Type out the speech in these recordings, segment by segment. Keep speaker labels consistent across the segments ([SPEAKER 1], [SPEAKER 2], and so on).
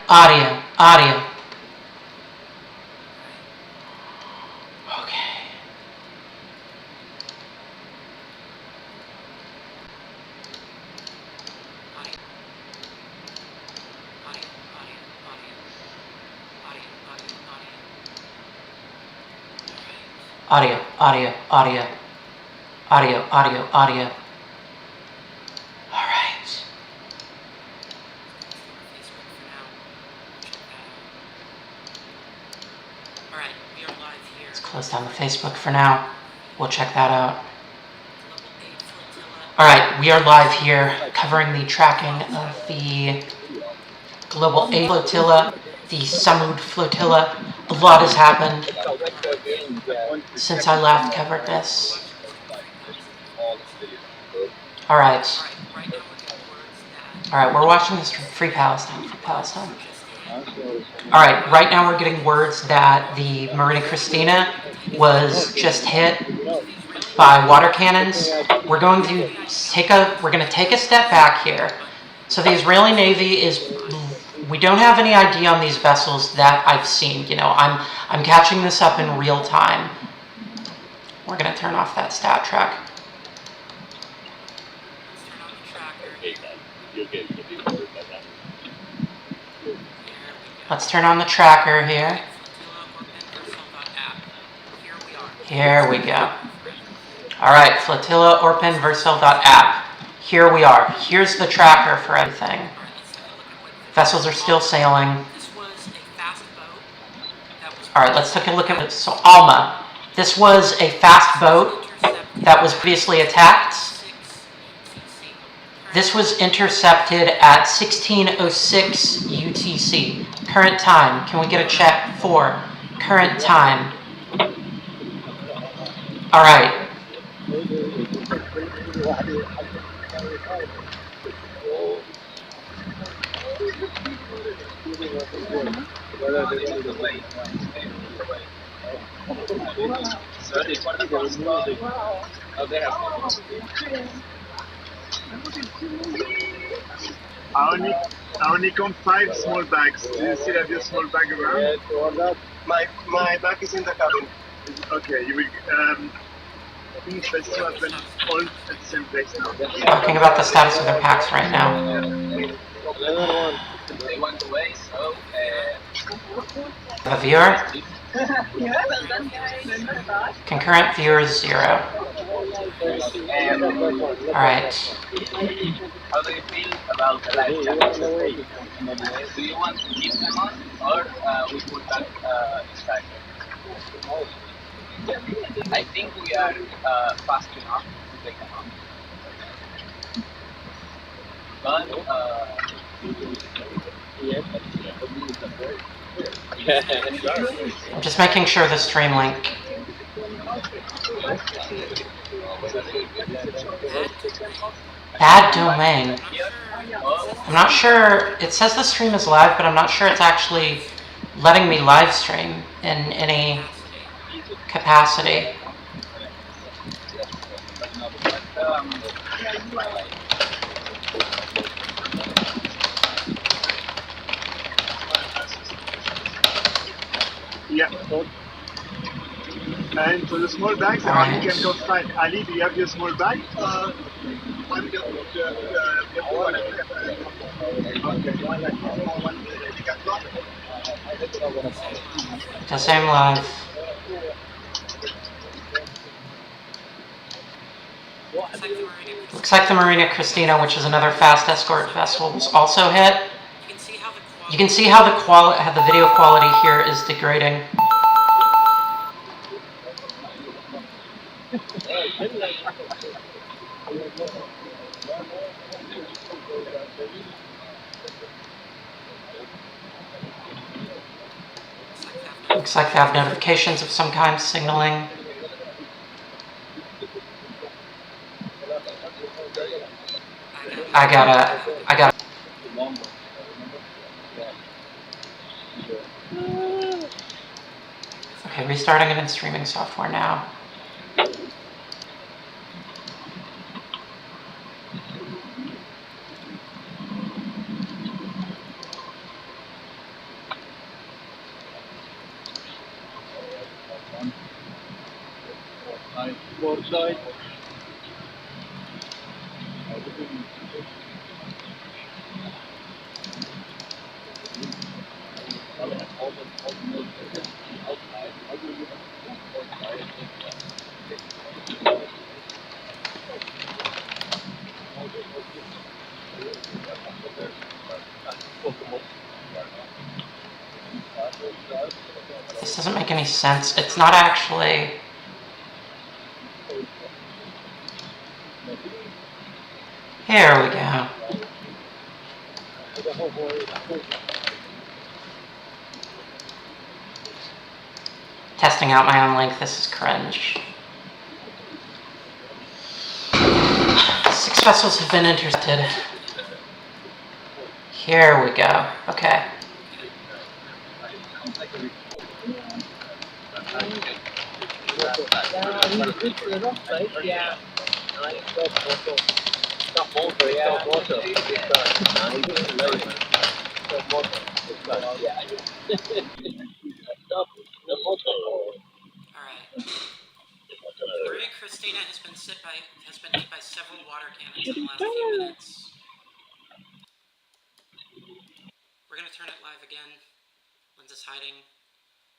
[SPEAKER 1] Audio. Audio. Okay. Audio, audio, audio. Audio, audio, audio. Alright. Let's close down the Facebook for now. We'll check that out. Alright, we are live here covering the tracking of the Global A Flotilla, the Summud Flotilla. A lot has happened since I last covered this. Alright. Alright, we're watching this from Free Palestine. Alright, right now we're getting words that the Marina Christina was just hit by water cannons. We're going to take a step back here. So the Israeli Navy is, we don't have any idea on these vessels that I've seen. You know, I'm catching this up in real time. We're going to turn off that stat track. Let's turn on the tracker here. Here we go. Alright, Flotilla orpenversel.app. Here we are. Here's the tracker for everything. Vessels are still sailing. Alright, let's take a look at it. So Alma. This was a fast boat that was previously attacked. This was intercepted at 16:06 UTC. Current time. Can we get a check for current time? Alright.
[SPEAKER 2] I only count 5 small bags. Do you still have your small bag around? My bag is in the cabin. Okay, you will. I think it's best to have them all at the same place now.
[SPEAKER 1] Talking about the status of their packs right now.
[SPEAKER 3] They went away, so.
[SPEAKER 1] The viewer? Concurrent viewers 0. Alright.
[SPEAKER 3] How do you feel about the live chat? Do you want to keep them on, or we put that inside? I think we are fast enough to take them on. But
[SPEAKER 1] I'm just making sure the stream link. Bad domain. I'm not sure. It says the stream is live, but I'm not sure it's actually letting me live stream in any capacity.
[SPEAKER 2] Yeah. And for the small bags,
[SPEAKER 1] Right.
[SPEAKER 2] you can go find. Ali, do you have your small bag?
[SPEAKER 1] The same live. Looks like the Marina Christina, which is another fast escort vessel, was also hit. You can see how the video quality here is degrading. Looks like they have notifications of some kind signaling. I gotta. Okay, restarting event streaming software now. This doesn't make any sense. It's not actually... Here we go. Testing out my own link. This is cringe. 6 vessels have been intercepted. Here we go. Okay. Alright. Maria Christina has been hit by several water cannons in the last few minutes. We're gonna turn it live again. Linda's hiding.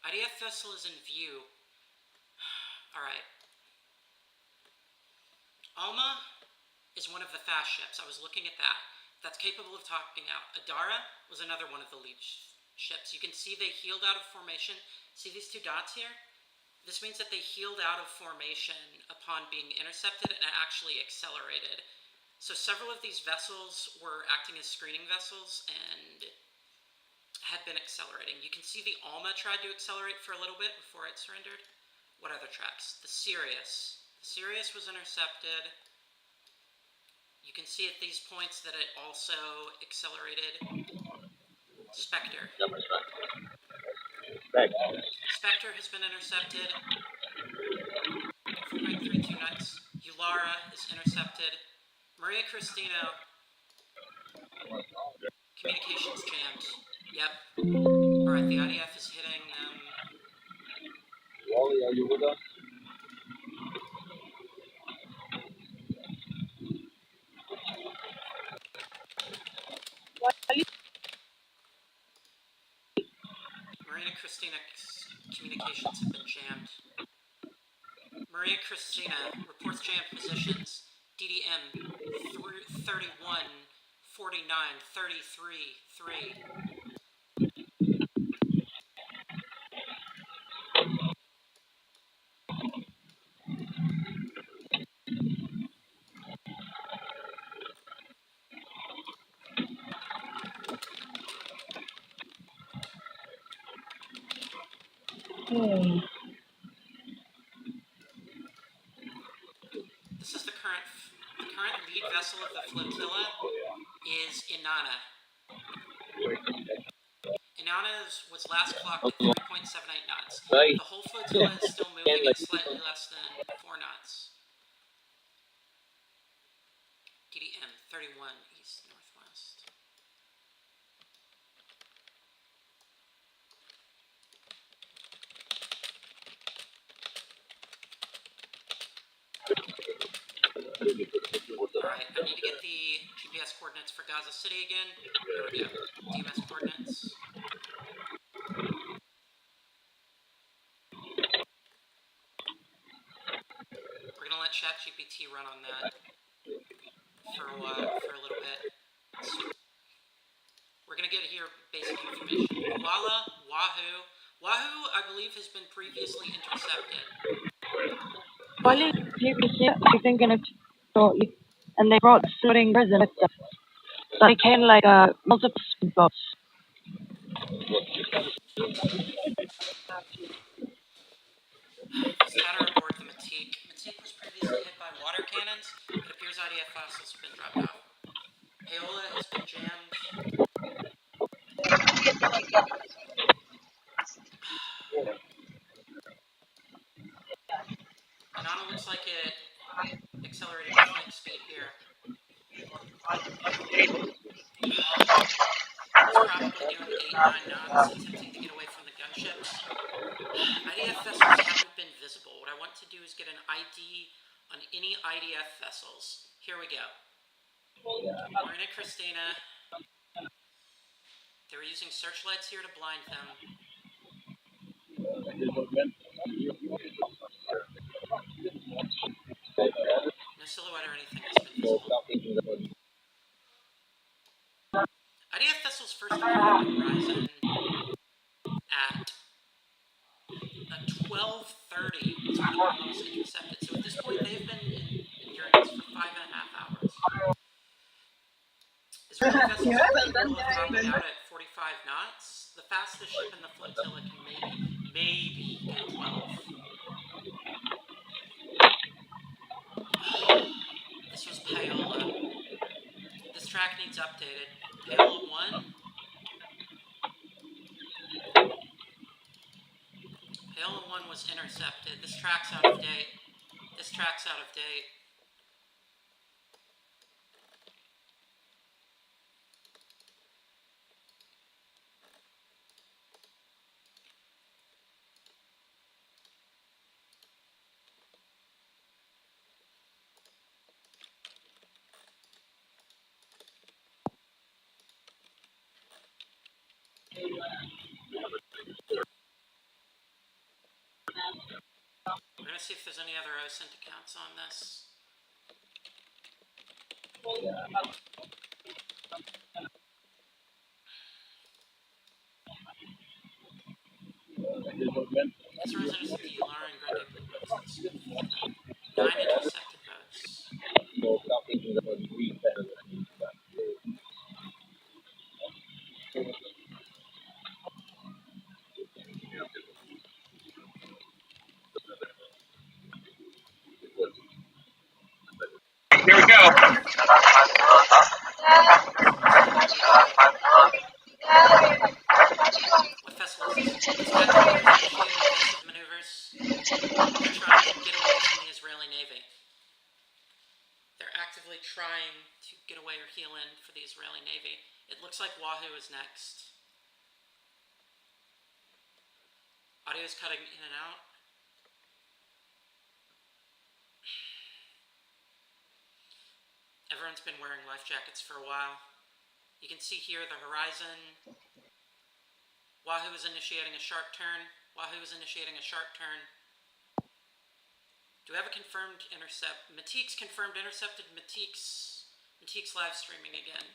[SPEAKER 1] IDF vessel is in view. Alright. Alma is one of the fast ships. I was looking at that. That's capable of topping out. Adara was another one of the lead ships. You can see they healed out of formation. See these 2 dots here? This means that they healed out of formation upon being intercepted and actually accelerated. So several of these vessels were acting as screening vessels and had been accelerating. You can see the Alma tried to accelerate for a little bit before it surrendered. What other tracks? The Sirius. The Sirius was intercepted. You can see at these points that it also accelerated. Spectre. Spectre has been intercepted. 4.32 knots. Ulara is intercepted. Maria Christina. Communications jammed. Yep. Alright, the IDF is hitting them.
[SPEAKER 4] Wally, are you with us?
[SPEAKER 1] Maria Christina's communications have been jammed. Maria Christina reports jammed positions. DDM 31, 49, 33, 3. This is the current lead vessel of the flotilla is Inanna. Inanna was last clocked at 3.78 knots. The whole flotilla is still moving at slightly less than 4 knots. DDM 31 east northwest. Alright, I need to get the GPS coordinates for Gaza City again. Here we go. DMS coordinates. We're gonna let ChatGPT run on that for a little bit. We're gonna get here basic information. Wahoo. Wahoo, I believe, has been previously intercepted.
[SPEAKER 5] Wally, you can see I think in a shortly, and they brought floating prison with them. So they came like multiple boats.
[SPEAKER 1] Scatter aboard the Matique. Matique was previously hit by water cannons. It appears IDF fossils have been dropped off. Paola has been jammed. Inanna looks like it accelerated to flank speed here. It's probably doing 8-9 knots, attempting to get away from the gunships. IDF vessels haven't been visible. What I want to do do is get an ID on any IDF vessels. Here we go. Marina Christina. They were using searchlights here to blind them. No silhouette or anything has been visible. IDF vessels first appeared at the horizon at 12:30 was when the one was intercepted. So at this point, they've been enduring this for 5.5 hours. Israeli vessels are capable of dropping out at 45 knots. The fastest ship in the flotilla can maybe go 12. This was Paola. This track needs updated. Paola 1. Paola 1 was intercepted. This track's out of date. This track's out of date. We're going to see if there's any other OSINT accounts on this. This represents the Lara and Grande Blue boats. 9 intercepted boats.
[SPEAKER 2] Here we go.
[SPEAKER 1] What vessel is this? These Patrioters initiating evasive maneuvers. They're trying to get away from the Israeli Navy. They're actively trying to get away or heel in for the Israeli Navy. It looks like Wahoo is next. Audio is cutting in and out. Everyone's been wearing life jackets for a while. You can see here the horizon. Wahoo is initiating a sharp turn. Wahoo is initiating a sharp turn. Do we have a confirmed intercept? Matique's confirmed intercepted. Matique's live streaming again.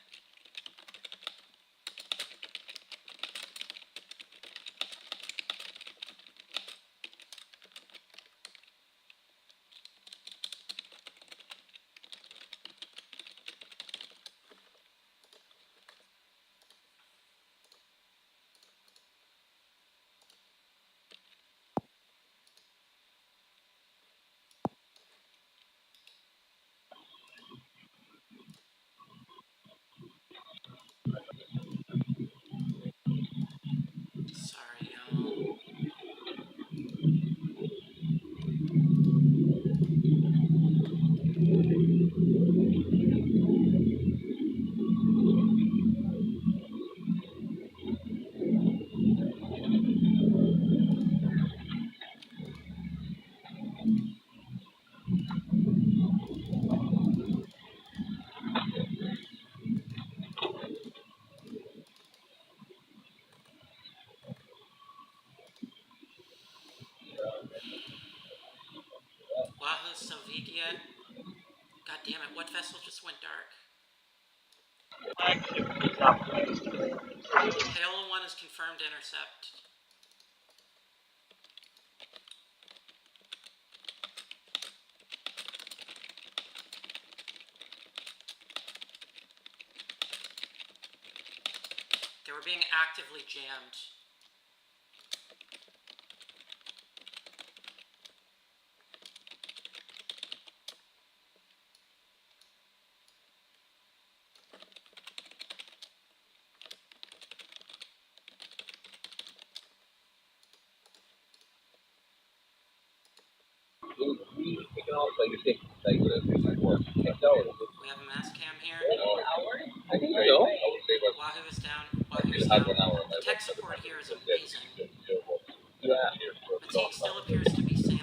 [SPEAKER 1] Sorry, y'all. Wahoo Sovigia. God damn it, what vessel just went dark? Paola 1 is confirmed intercept. They were being actively jammed. We have a mass cam here. Wahoo is down. Wahoo is down. The tech support here is amazing. Matique still appears to be sailing.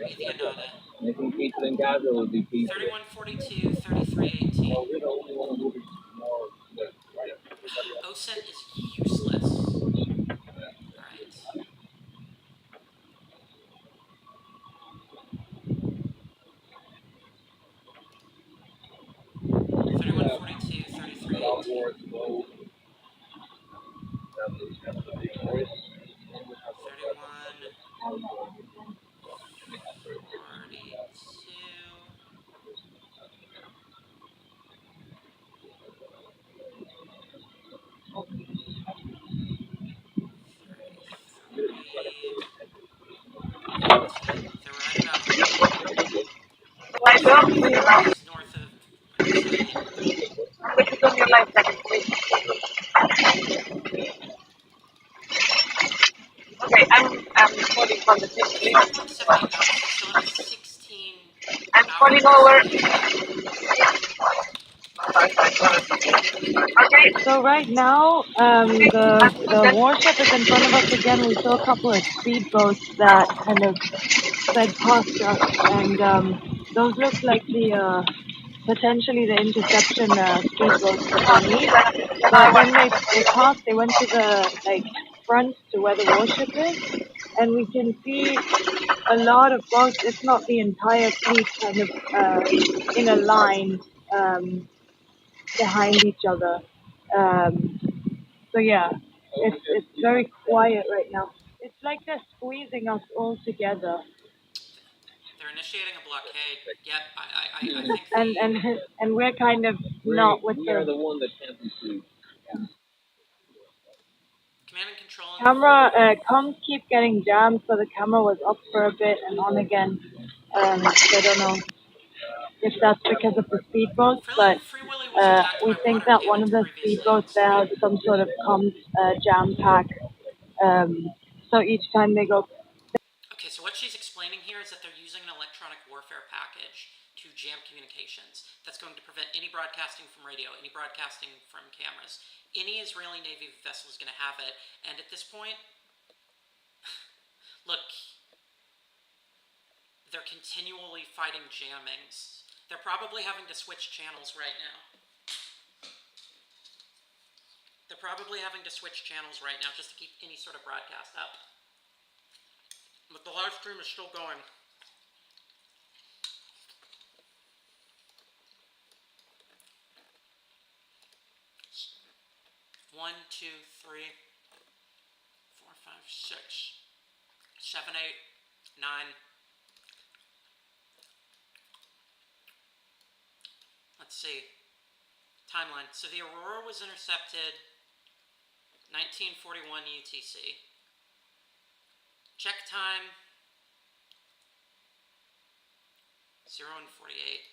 [SPEAKER 1] Ethianada.
[SPEAKER 4] And I think people in Gaza will be peaceful.
[SPEAKER 1] 3142, 3318.
[SPEAKER 4] So we're the only one who is more like
[SPEAKER 1] OSINT is useless. Alright. Thirty-one 42, 33
[SPEAKER 4] all
[SPEAKER 1] 18.
[SPEAKER 4] wars go.
[SPEAKER 1] 31 42. 33 18. They're right about
[SPEAKER 5] Light up.
[SPEAKER 1] 20 degrees north of Italy.
[SPEAKER 5] Which is on your light second, please. Okay, I'm recording from the 60.
[SPEAKER 1] 3178 knots. They still have 16
[SPEAKER 5] I'm
[SPEAKER 1] hours
[SPEAKER 5] pulling over.
[SPEAKER 1] ahead.
[SPEAKER 5] Okay. So right now, the warship is in front of us again. We saw a couple of speedboats that kind of sped past us, and those look like the potentially the interception speedboats that they need. But when they passed, they went to the front to where the warship is, and we can see a lot of boats, if not the entire fleet, kind of in a line behind each other. So yeah, it's very quiet right now. It's like they're squeezing us all together.
[SPEAKER 1] They're initiating a blockade. Yep, I think the...
[SPEAKER 5] And we're kind of not with
[SPEAKER 4] We are the
[SPEAKER 5] the
[SPEAKER 4] one that can't be sued.
[SPEAKER 1] Command and control in
[SPEAKER 5] camera. Comms keep getting jammed, so the camera was up for a bit and on again. So I don't know if that's because of the speedboats, but
[SPEAKER 1] Free Willy was attacked
[SPEAKER 5] we
[SPEAKER 1] by
[SPEAKER 5] think
[SPEAKER 1] water
[SPEAKER 5] that one
[SPEAKER 1] cannons
[SPEAKER 5] of the
[SPEAKER 1] previously.
[SPEAKER 5] speedboats there has some sort of comms jam pack. So each time they go.
[SPEAKER 1] Okay, so what she's explaining here is that they're using an electronic warfare package to jam communications. That's going to prevent any broadcasting from radio, any broadcasting from cameras. Any Israeli Navy vessel is going to have it, and at this point, look, they're continually fighting jammings. They're probably having to switch channels right now. They're probably having to switch channels right now just to keep any sort of broadcast up. But the live stream is still going. One, two, three, 4, 5, 6, 7, 8, 9. Let's see. Timeline. So the Aurora was intercepted 1941 UTC. Check time 0 and 48.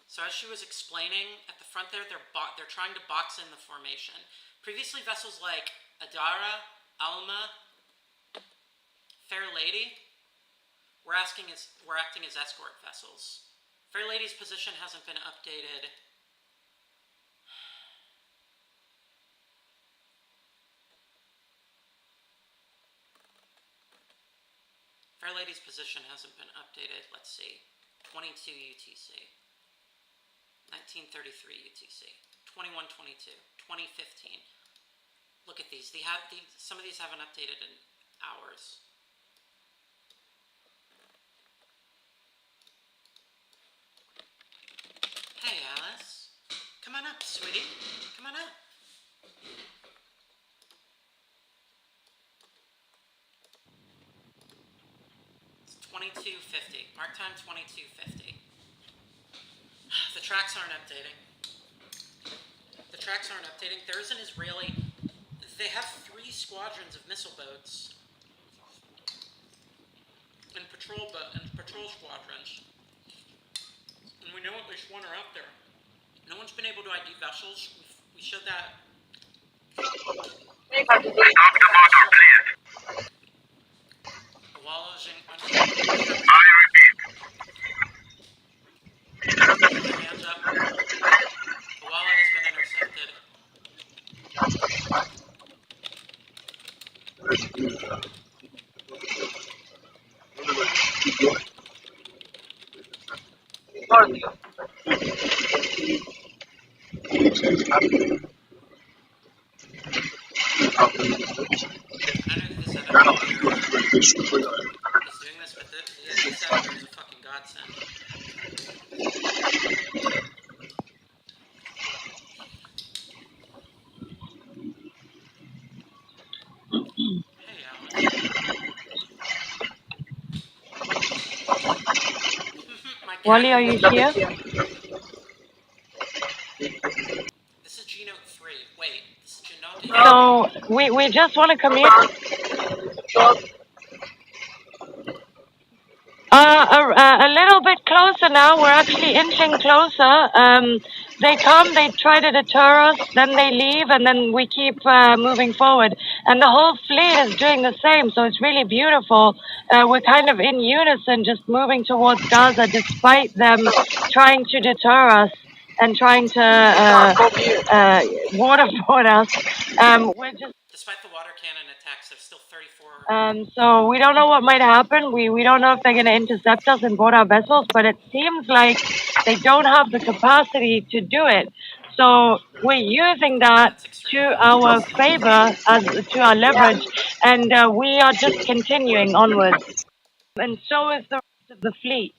[SPEAKER 1] So as she was explaining, at the front there, they're trying to box in the formation. Previously, vessels like Adara, Alma, Fair Lady were acting as escort vessels. Fair Lady's position hasn't been updated. Fair Lady's position hasn't been updated. Let's see. 22 UTC. 1933 UTC. 2122. 2015. Look at these. Some of these haven't updated in hours. Hey, Alice. Come on up, sweetie. Come on up. It's 2250. Mark time 2250. The tracks aren't updating. The tracks aren't updating. There is an Israeli... They have 3 squadrons of missile boats and patrol squadrons. And we know at least one are out there. No one's been able to ID vessels. We showed that. The wall is in. Hands up. The wall has been intercepted. I don't know who this other navigator is doing this, but this editor is a fucking godsend. Hey, Alan.
[SPEAKER 5] Wally, are you here?
[SPEAKER 1] This is G-Note 3. Wait, this is G-Note 8.
[SPEAKER 5] So we just want to commute. A little bit closer now. We're actually inching closer. They come, they try to deter us, then they leave, and then we keep moving forward. And the whole fleet is doing the same, so it's really beautiful. We're kind of in unison, just moving towards Gaza, despite them trying to deter us and trying to waterboard us. We're just.
[SPEAKER 1] Despite the water cannon attacks, there's still 34.
[SPEAKER 5] So we don't know what might happen. We don't know if they're going to intercept us and board our vessels, but it seems like they don't have the capacity to do it. So we're using that to our favor, to our leverage, and we are just continuing onwards. And so is the rest of the fleet.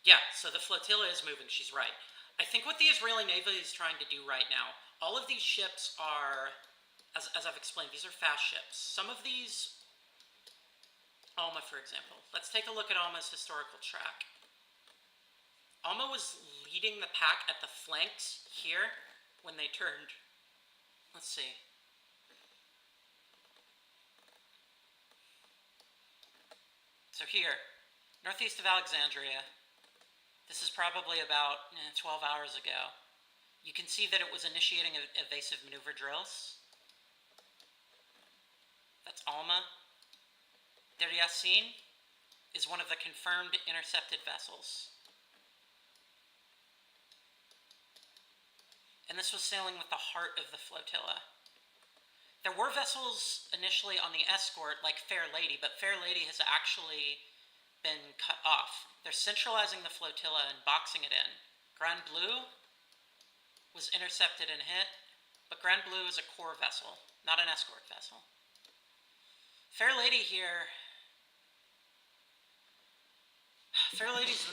[SPEAKER 1] Yeah, so the flotilla is moving, she's right. I think what the Israeli Navy is trying to do right now, all of these ships are, as I've explained, these are fast ships. Some of these, Alma for example, let's take a look at Alma's historical track. Alma was leading the pack at the flanks here when they turned, let's see. So here, northeast of Alexandria, this is probably about 12 hours ago. You can see that it was initiating evasive maneuver drills. That's Alma. Deir Yassin is one of the confirmed intercepted vessels. And this was sailing with the heart of the flotilla. There were vessels initially on the escort, like Fair Lady, but Fair Lady has actually been cut off. They're centralizing the flotilla and boxing it in. Grand Blue was intercepted and hit, but Grand Blue is a core vessel, not an escort vessel. Fair Lady here. Fair Lady's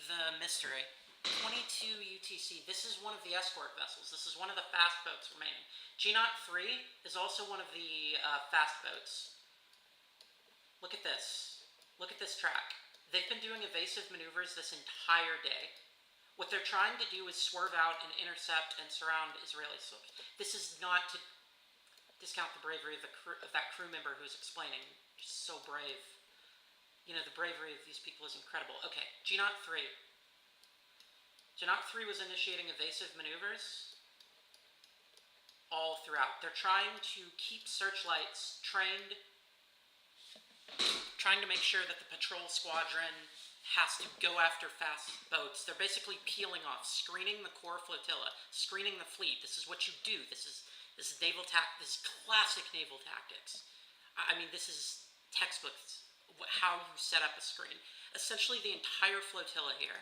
[SPEAKER 1] the mystery. 22 UTC. This is one of the escort vessels. This is one of the fast boats remaining. G-Knot 3 is also one of the fast boats. Look at this. Look at this track. They've been doing evasive maneuvers this entire day. What they're trying to do is swerve out and intercept and surround Israeli ships. This is not to discount the bravery of that crew member who's explaining. Just so brave. You know, the bravery of these people is incredible. Okay, G-Knot 3. G-Knot 3 was initiating evasive maneuvers all throughout. They're trying to keep searchlights trained, trying to make sure that the patrol squadron has to go after fast boats. They're basically peeling off, screening the core flotilla, screening the fleet. This is what you do. This is naval this is classic naval tactics. I mean, this is textbooks, how you set up a screen. Essentially the entire flotilla here.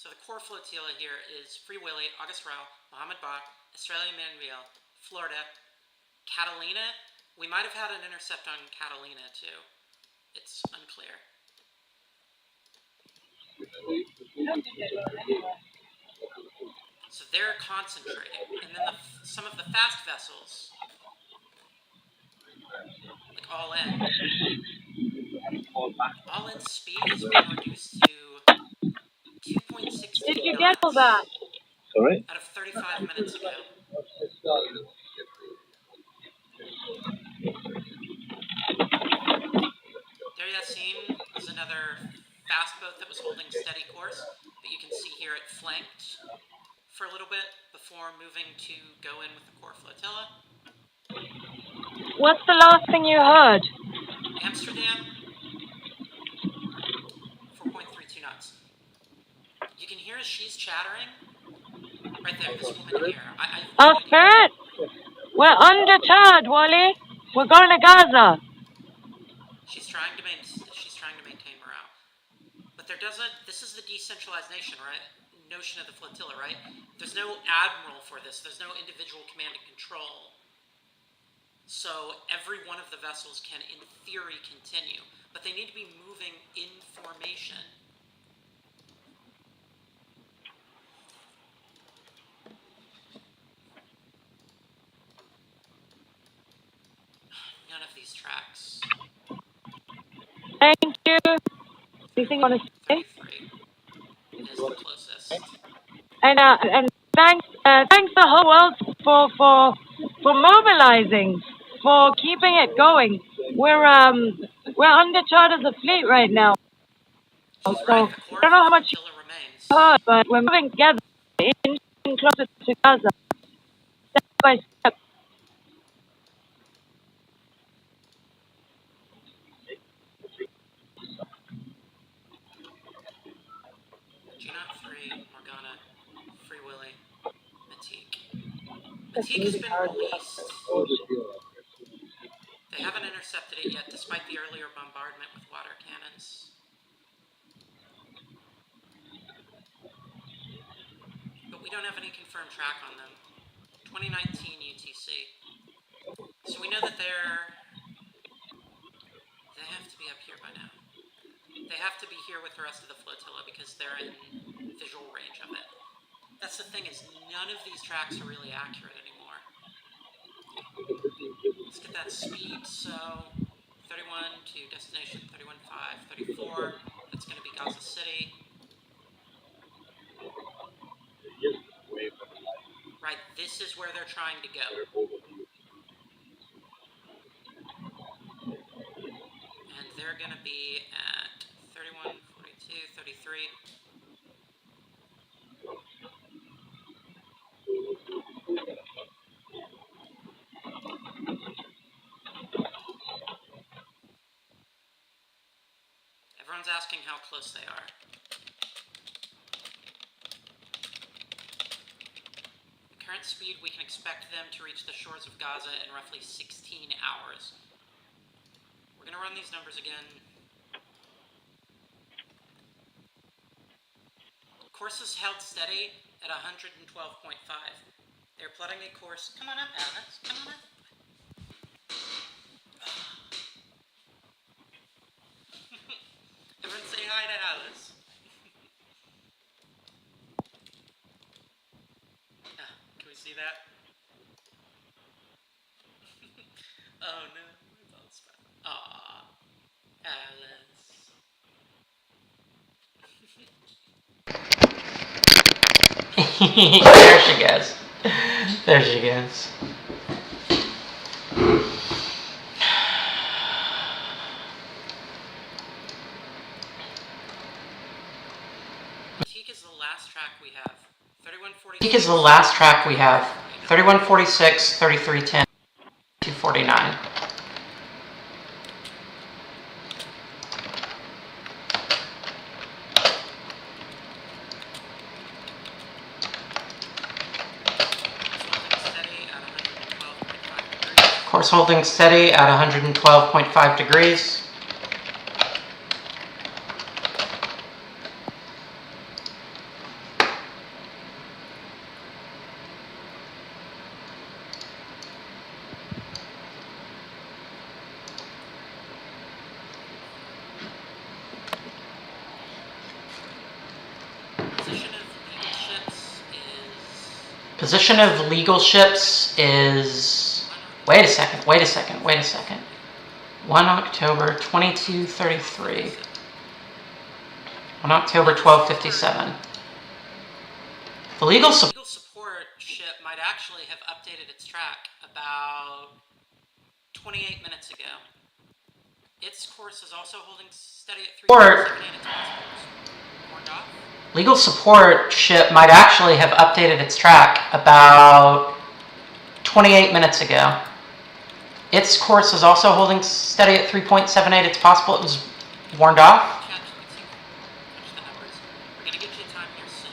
[SPEAKER 1] So the core flotilla here is Free Willy, August Rao, Mohammed Bach, Australia Manuel, Florida, Catalina. We might have had an intercept on Catalina too. It's unclear. So they're concentrating. And then some of the fast vessels, like All In speed has been reduced to 2.62
[SPEAKER 5] Did you get all that?
[SPEAKER 4] Sorry?
[SPEAKER 1] out of 35 minutes ago. Deir Yassin was another fast boat that was holding steady course, but you can see here it flanked for a little bit before moving to go in with the core flotilla.
[SPEAKER 5] What's the last thing you heard?
[SPEAKER 1] Amsterdam, 4.32 knots. You can hear as she's chattering. Right there, this woman here.
[SPEAKER 5] Our spirit? We're undeterred, Wally. We're going to Gaza.
[SPEAKER 1] She's trying to maintain morale. But there doesn't, this is the decentralized nation, right? Notion of the flotilla, right? There's no admiral for this. There's no individual command and control. So every one of the vessels can, in theory, continue. But they need to be moving in formation. None of these tracks.
[SPEAKER 5] Thank you. Anything you want to say?
[SPEAKER 1] 33 is the closest.
[SPEAKER 5] And thanks the whole world for mobilizing, for keeping it going. We're under charter of fleet right now.
[SPEAKER 1] She's
[SPEAKER 5] So
[SPEAKER 1] right, the core
[SPEAKER 5] I don't know how
[SPEAKER 1] of the
[SPEAKER 5] much you
[SPEAKER 1] flotilla remains.
[SPEAKER 5] heard, but we're moving together, inching closer to Gaza, step by step.
[SPEAKER 1] Gina, Free, Morgana, Free Willy, Matique. Matique has been released. They haven't intercepted it yet, despite the earlier bombardment with water cannons. But we don't have any confirmed track on them. 2019 UTC. So we know that they have to be up here by now. They have to be here with the rest of the flotilla because they're in visual range of it. That's the thing, is none of these tracks are really accurate anymore. Let's get that speed, so 31 to destination 31.5, 34, that's going to be Gaza City. Right, this is where they're trying to go. And they're going to be at 31, 42, 33. Everyone's asking how close they are. The current speed, we can expect them to reach the shores of Gaza in roughly 16 hours. We're going to run these numbers again. Course is held steady at 112.5. They're plotting a course. Come on up, Alice. Come on up. Everyone say hi to Alice. Can we see that? Oh no, it's all spot. Aww, Alice. There she goes. There she goes. Matique is the last track we have. 3146. Matique is the last track we have. 3146, 3310, 249. Course holding steady at 112.5 degrees. Position of legal ships is, wait a second. 1 October 2233. 1 October 1257. The legal support ship might actually have updated its track about 28 minutes ago. Its course is also holding steady at 3.78. Legal support ship might actually have updated its track about 28 minutes ago. Its course is also holding steady at 3.78. It's possible it was warned off. We're going to get you time here soon.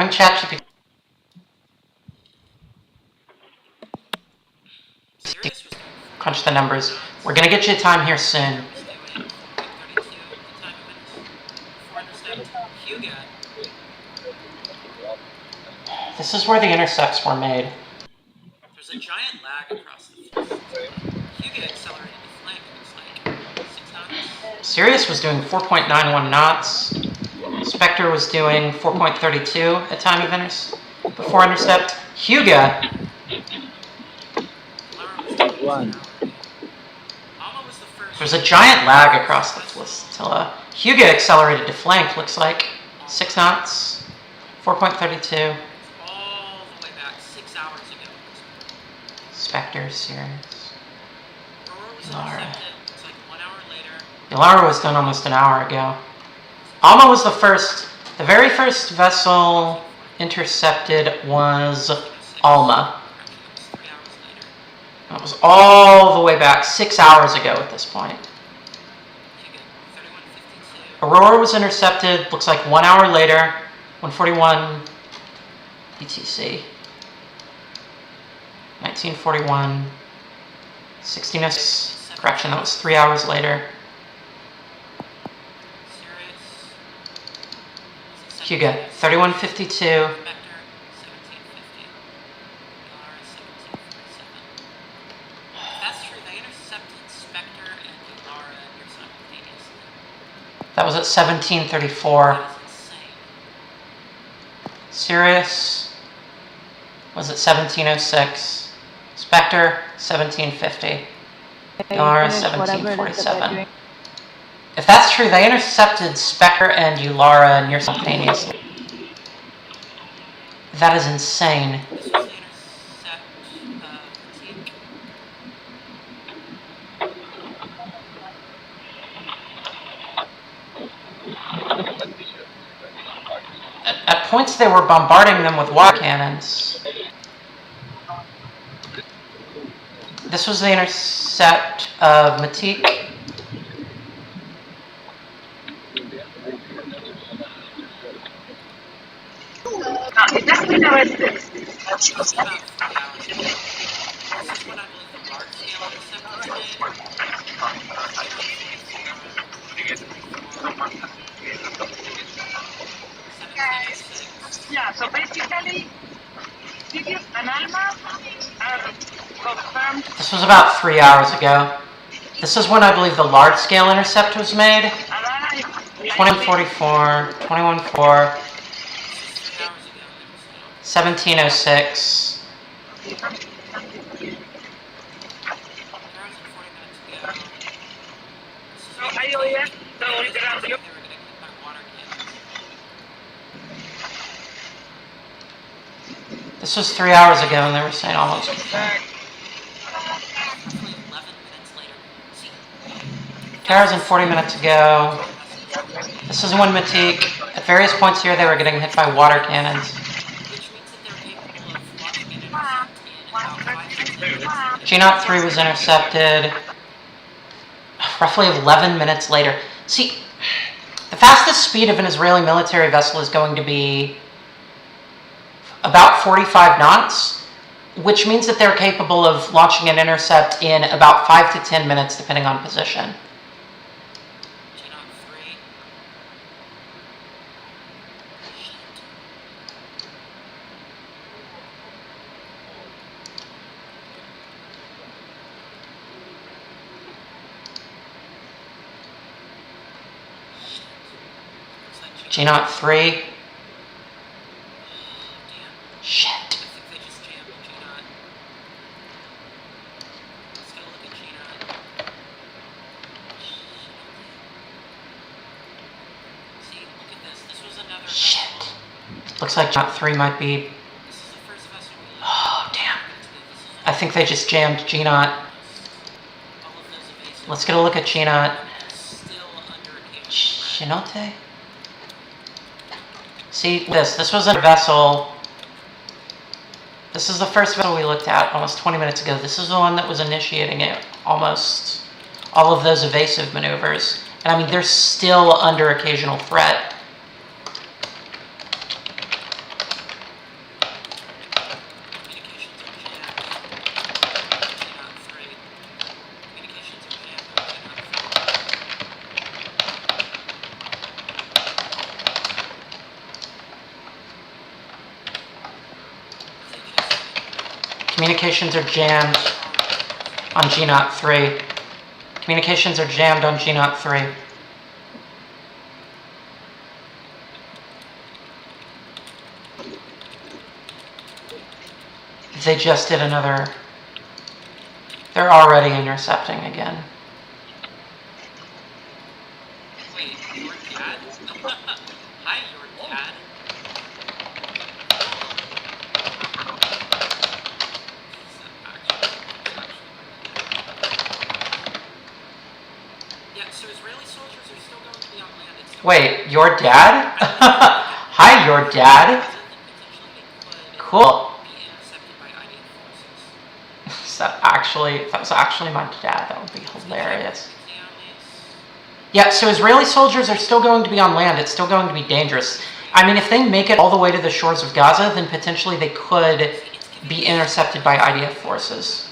[SPEAKER 1] having ChatGPT crunch the numbers. We're gonna get you a time here soon. This is where the intercepts were made.
[SPEAKER 6] There's a giant lag across the Hugo accelerated to flank, looks like 6 knots.
[SPEAKER 1] Sirius was doing 4.91 knots. Spectre was doing 4.32 at time of before intercept. Hugo.
[SPEAKER 4] One.
[SPEAKER 1] There's a giant lag across the Flotilla. Hugo accelerated to flank, looks like 6 knots. 4.32.
[SPEAKER 6] All the way back 6 hours ago.
[SPEAKER 1] Spectre, Sirius.
[SPEAKER 6] Aurora was
[SPEAKER 1] Lara.
[SPEAKER 6] intercepted. It's like 1 hour later.
[SPEAKER 1] Lara was done almost an hour ago. Alma was the very first vessel intercepted was Alma.
[SPEAKER 6] 3 hours later.
[SPEAKER 1] That was all the way back 6 hours ago at this point.
[SPEAKER 6] Hugo 3152.
[SPEAKER 1] Aurora was intercepted, looks like 1 hour later, 141 ETC. 1941, 1606, correction, that was 3 hours later.
[SPEAKER 6] Sirius.
[SPEAKER 1] Hugo, 3152,
[SPEAKER 6] Spectre 1750. Lara 1747. That's true. They intercepted Spectre and Lara near simultaneously.
[SPEAKER 1] that was at 1734.
[SPEAKER 6] That is insane.
[SPEAKER 1] Sirius was at 1706. Spectre, 1750. Lara,
[SPEAKER 5] Finish whatever it is that they're
[SPEAKER 1] 1747.
[SPEAKER 5] doing.
[SPEAKER 1] If that's true, they intercepted Spectre and Ulara near simultaneously. That is insane.
[SPEAKER 6] This was the intercept critique.
[SPEAKER 1] At points, they were bombarding them with water cannons. This was the intercept of Matique.
[SPEAKER 6] About 3 hours ago. This is when I believe the large scale intercept was made.
[SPEAKER 7] Yeah, so basically, Sirius and Alma are confirmed.
[SPEAKER 1] This was about 3 hours ago. This is when I believe the large scale intercept was made.
[SPEAKER 7] Alana is
[SPEAKER 1] 2144, 214, 1706. This was 3 hours ago, and they were saying almost.
[SPEAKER 6] 11 minutes later.
[SPEAKER 1] 2 hours and 40 minutes ago. This is when Matique, at various points here, they were getting hit by water cannons.
[SPEAKER 6] Which means that they're capable of launching an intercept in about 5 minutes.
[SPEAKER 1] G-Naught 3 was intercepted roughly 11 minutes later. See, the fastest speed of an Israeli military vessel is going to be about 45 knots, which means that they're capable of launching an intercept in about 5 to 10 minutes, depending on position.
[SPEAKER 6] G-Naught 3.
[SPEAKER 1] G-Naught 3.
[SPEAKER 6] Damn.
[SPEAKER 1] Shit.
[SPEAKER 6] I think they just jammed G-Naught. Let's go look at G-Naught. See, look at this. This was another
[SPEAKER 1] Shit.
[SPEAKER 6] vessel.
[SPEAKER 1] Looks like G-Naught 3 might be...
[SPEAKER 6] This is the first vessel we looked
[SPEAKER 1] Oh, damn.
[SPEAKER 6] at. This is
[SPEAKER 1] I think they just jammed G-Naught.
[SPEAKER 6] all of those evasive.
[SPEAKER 1] Let's get a look at G-Naught.
[SPEAKER 6] Still under occasion.
[SPEAKER 1] Shinote? See, this was a vessel. This is the first vessel we looked at almost 20 minutes ago. This is the one that was initiating it, almost all of those evasive maneuvers. And I mean, they're still under occasional threat. Communications are jammed on G0 3. Communications are jammed on G0 3. They just did another. They're already intercepting again.
[SPEAKER 6] Wait, your dad? Hi, your dad. Yeah, so Israeli soldiers are still going to be on land. It's still
[SPEAKER 1] Wait, your dad? Hi, your dad? Cool.
[SPEAKER 6] be intercepted by IDF forces.
[SPEAKER 1] If that was actually my dad, that would be hilarious. Yeah, so Israeli soldiers are still going to be on land. It's still going to be dangerous. I mean, if they make it all the way to the shores of Gaza, then potentially they could be intercepted by IDF forces.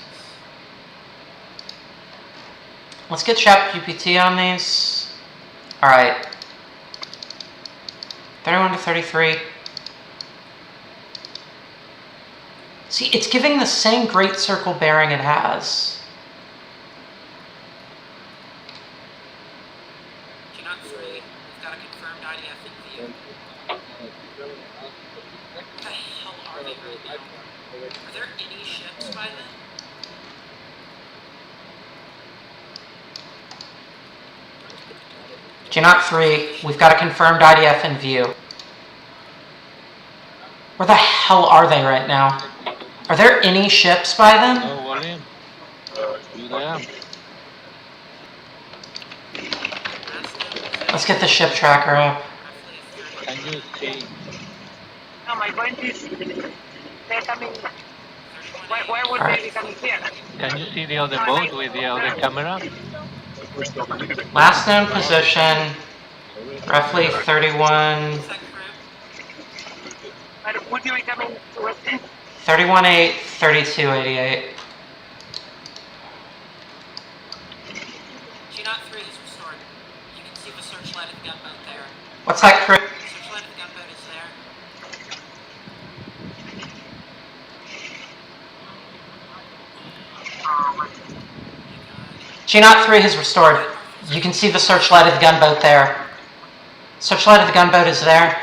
[SPEAKER 1] Let's get ChatGPT on these. All right. 31 to 33. See, it's giving the same great circle bearing it has.
[SPEAKER 6] G0 3, we've got a confirmed IDF in view. What the hell are they right now? Are there any ships by then?
[SPEAKER 1] G0 3, we've got a confirmed IDF in view. Where the hell are they right now? Are there any ships by them?
[SPEAKER 8] Oh, William. You there?
[SPEAKER 1] Let's get the ship tracker up.
[SPEAKER 8] Can you see?
[SPEAKER 7] No, my point is, they're coming. Where would
[SPEAKER 1] Alright.
[SPEAKER 7] they be coming here?
[SPEAKER 8] Can you see the other boat with the other camera?
[SPEAKER 1] Last known position, roughly 31,
[SPEAKER 6] Is that correct?
[SPEAKER 7] But would you be coming towards this?
[SPEAKER 1] 31.8, 32.88.
[SPEAKER 6] G0 3 is restored. You can see the searchlight of the gunboat there.
[SPEAKER 1] What's that crew?
[SPEAKER 6] Searchlight of the gunboat is there.
[SPEAKER 1] G0 3 has restored. You can see the searchlight of the gunboat there. Searchlight of the gunboat is there.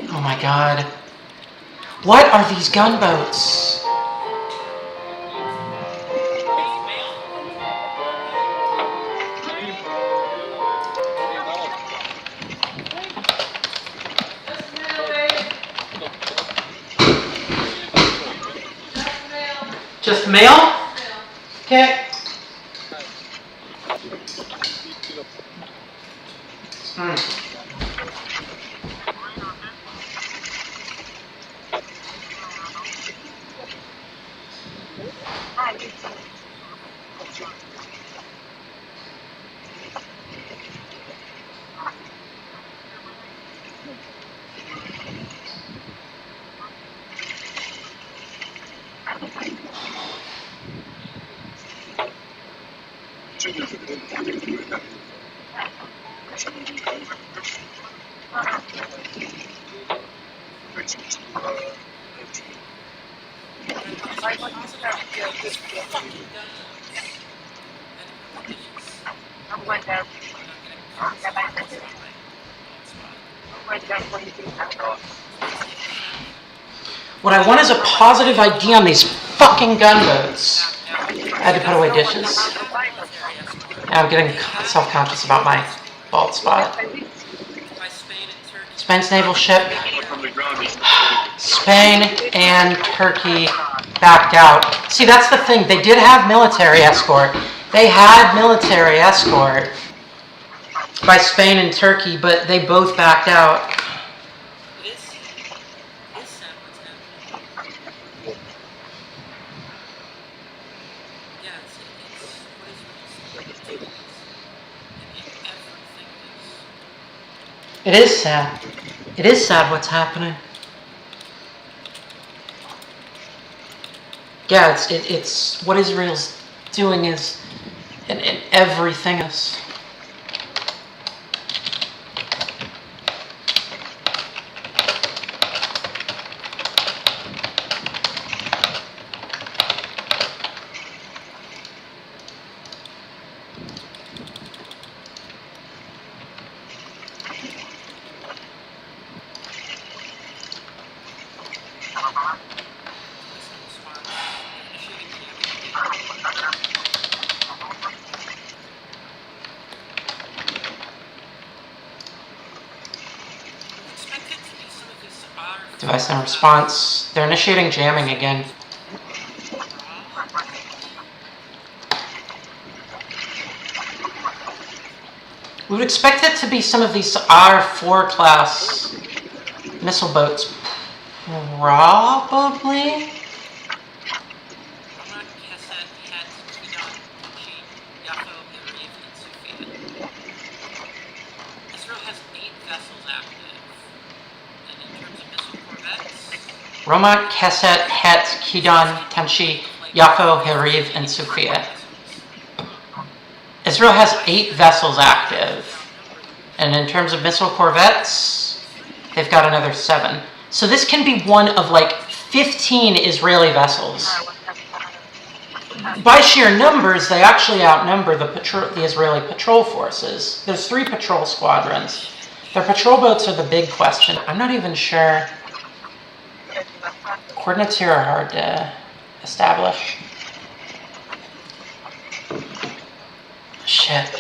[SPEAKER 1] Oh my god. What are these gunboats? Just mail? Okay.
[SPEAKER 7] I'm going there.
[SPEAKER 1] What I want is a positive ID on these fucking gunboats. I had to put away dishes. Now I'm getting self-conscious about my bald spot.
[SPEAKER 6] By Spain and Turkey.
[SPEAKER 1] Spain's naval ship.
[SPEAKER 2] On the ground is
[SPEAKER 1] Spain and Turkey backed out. See, that's the thing. They did have military escort. They had military escort by Spain and Turkey, but they both backed out.
[SPEAKER 6] It is sad what's happening. Yeah, it's what is ridiculous. Everything is.
[SPEAKER 1] It is sad. It is sad what's happening. Yeah, it's what Israel's doing is in everything else. Device in response. They're initiating jamming again. We would expect it to be some of these R4 class missile boats. Probably? Romat, Keset, Het, Kidon, Tenchi, Yafo, Heriv, and Sukria. Israel has 8 vessels active. And in terms of missile corvettes, they've got another 7. So this can be one of like 15 Israeli vessels. By sheer numbers, they actually outnumber the Israeli patrol forces. There's 3 patrol squadrons. Their patrol boats are the big question. I'm not even sure. Coordinates here are hard to establish. Shit.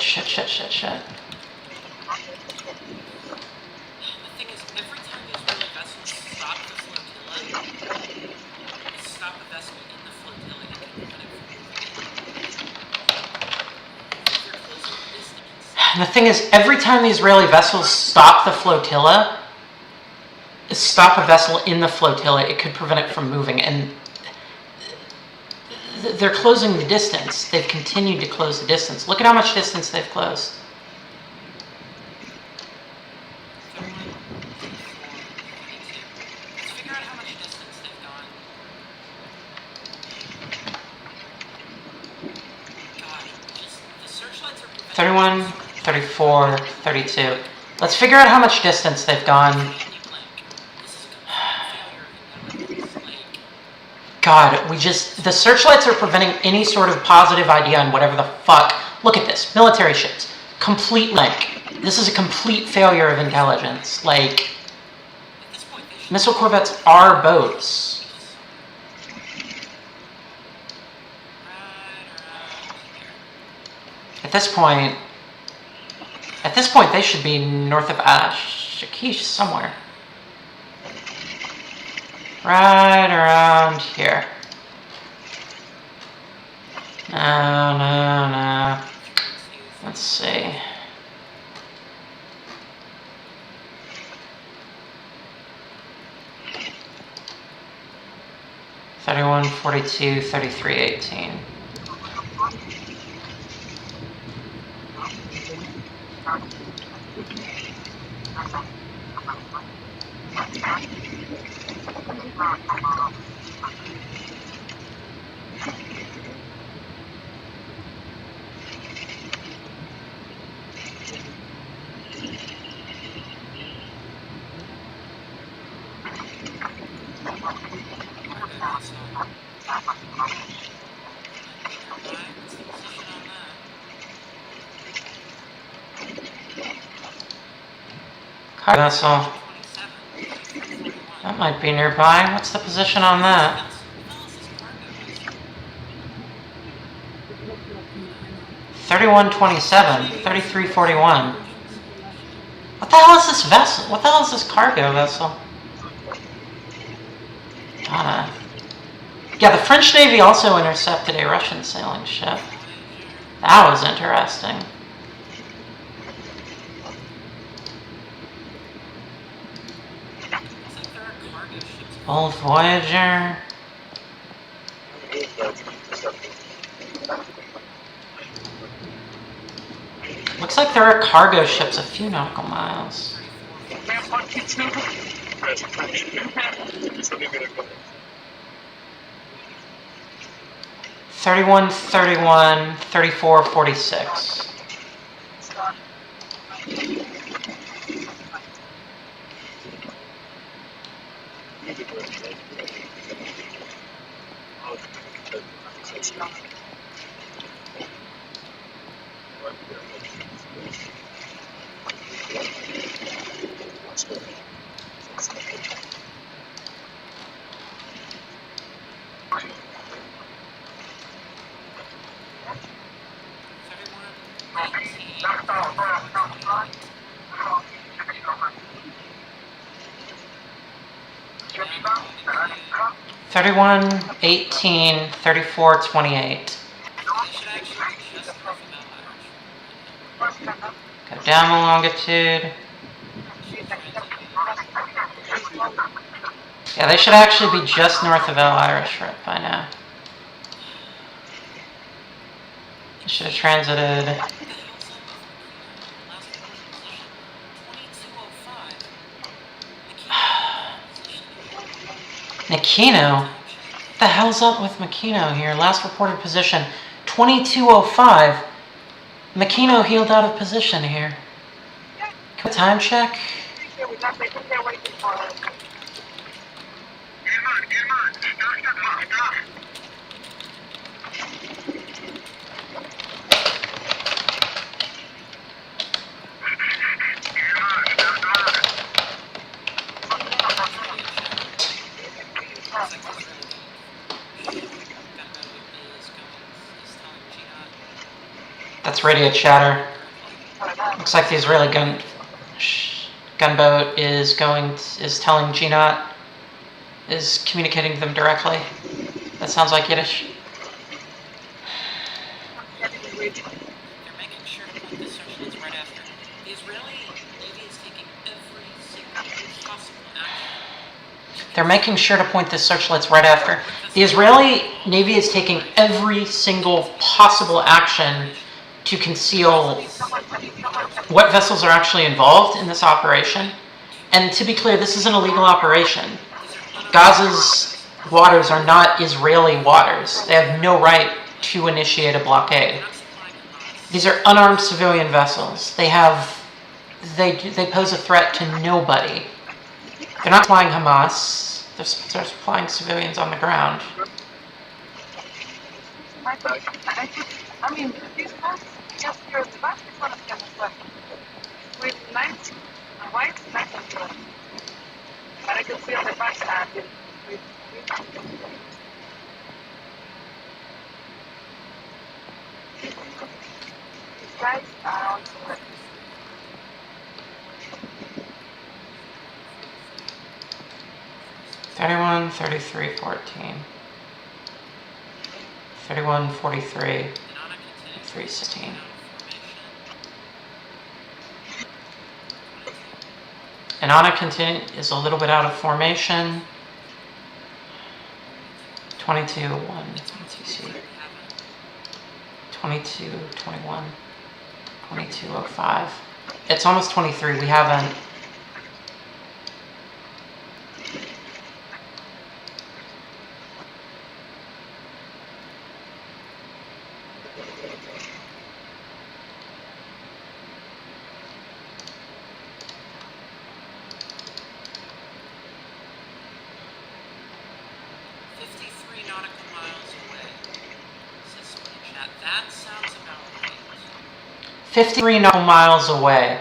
[SPEAKER 6] The thing is, every time the Israeli vessels stop the flotilla, they stop a vessel in the flotilla and can prevent it from moving. They're closing the distance.
[SPEAKER 1] And the thing is, every time the Israeli vessels stop the flotilla, stop a vessel in the flotilla, it could prevent it from moving. And they're closing the distance. They've continued to close the distance. Look at how much distance they've closed.
[SPEAKER 6] Let's figure out how much distance they've gone. God, the searchlights are
[SPEAKER 1] 31, 34, 32. Let's figure out how much distance they've gone. God, the searchlights are preventing any sort of positive idea on whatever the fuck. Look at this, military ships. Complete, this is a complete failure of intelligence. Missile corvettes are boats. At this point, they should be north of Shakish somewhere. Right around here. No. Let's see. $31, $42, $33, $18. Cargo vessel. That might be nearby. What's the position on that? $31.27, $33.41. What the hell is this vessel? What the hell is this cargo vessel? Yeah, the French Navy also intercepted a Russian sailing ship. That was interesting. Old Voyager. Looks like there are cargo ships a few nautical miles. 31, 31, 34, 46. 31, 18, 34, 28.
[SPEAKER 6] They should actually be just north of Irish.
[SPEAKER 1] Go down the longitude. Yeah, they should actually be just north of El Irish right by now. They should have transited. Makino? What the hell's up with Makino here? Last reported position, 2205. Makino healed out of position here. Can we time check? That's radio chatter. Looks like the Israeli gunboat is telling GNOT, is communicating to them directly. That sounds like Yiddish.
[SPEAKER 6] They're making sure to put this search right after. The Israeli Navy is taking every single possible action.
[SPEAKER 1] They're making sure to point the searchlights right after. The Israeli Navy is taking every single possible action to conceal what vessels are actually involved in this operation. And to be clear, this is an illegal operation. Gaza's waters are not Israeli waters. They have no right to initiate a blockade. These are unarmed civilian vessels. They pose a threat to nobody. They're not flying Hamas. They're flying civilians on the ground.
[SPEAKER 7] I mean, these guys just here at the back is one of them as well. With nice white metal. But I can see on the back side with these guys are on the
[SPEAKER 1] 31, 33, 14. 31, 43, 3, 16. Anana is a little bit out of formation. 22, 1, 22C. 22, 21, 22, 05. It's almost 23. We haven't.
[SPEAKER 6] Nautical miles away. Says someone in chat. That sounds about right.
[SPEAKER 1] 53 nautical miles away,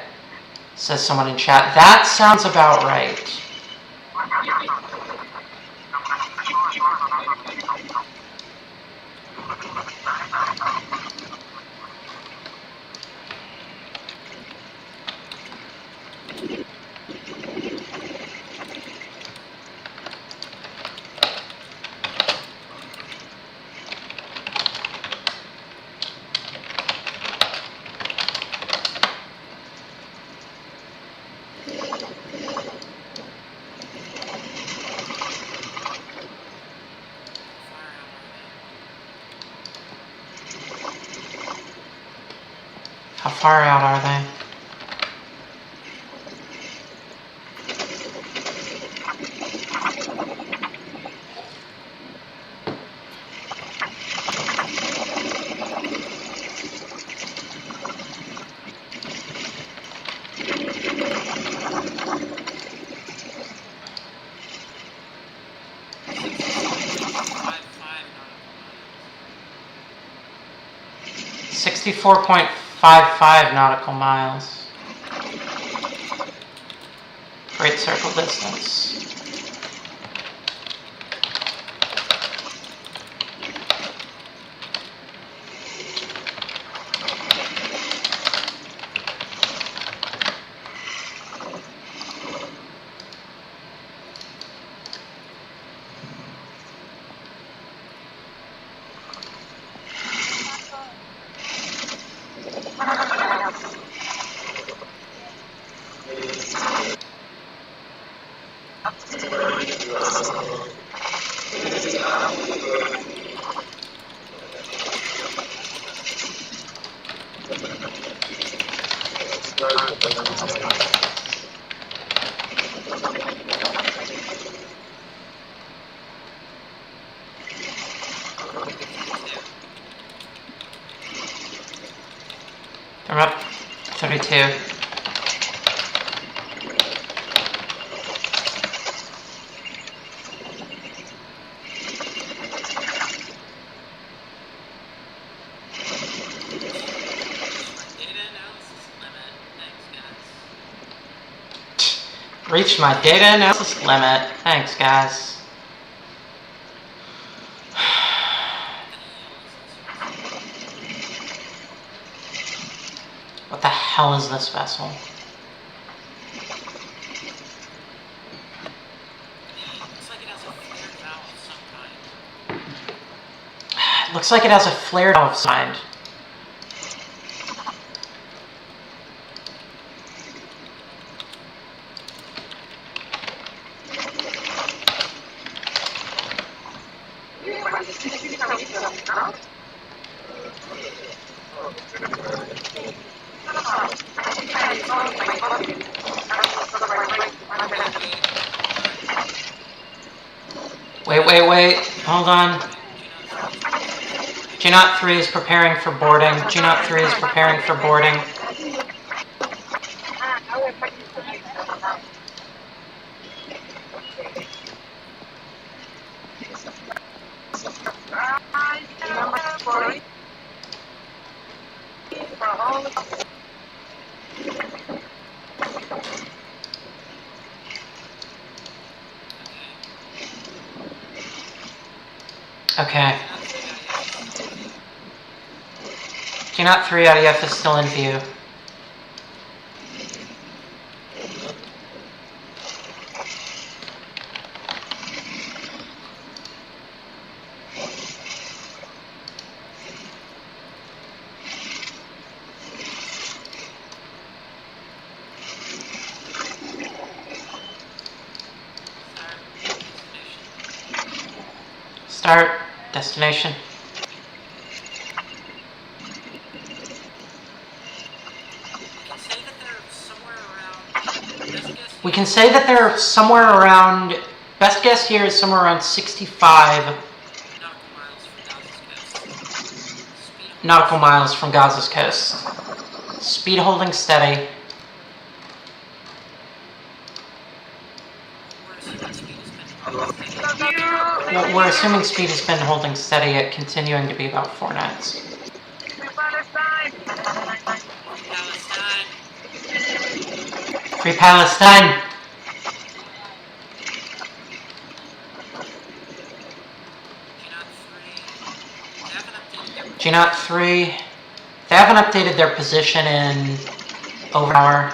[SPEAKER 1] says someone in chat. That sounds about right. How far out are they? .55 nautical miles. Great circle distance. They're up 32. Reached my data analysis limit. Thanks, guys. What the hell is this vessel? Looks like it has a flare valve of some kind. Wait, hold on. G-Naught 3 is preparing for boarding. G-Naught 3 is preparing for boarding. Okay. G-Naught 3 IDF is still in view. Start destination. We can say that they're somewhere around, best guess here is somewhere around 65 nautical miles from Gaza's coast. Speed holding steady. We're assuming speed has been holding steady at continuing to be about 4 knots. Free Palestine! G-Naught 3, they haven't updated their position in over an hour.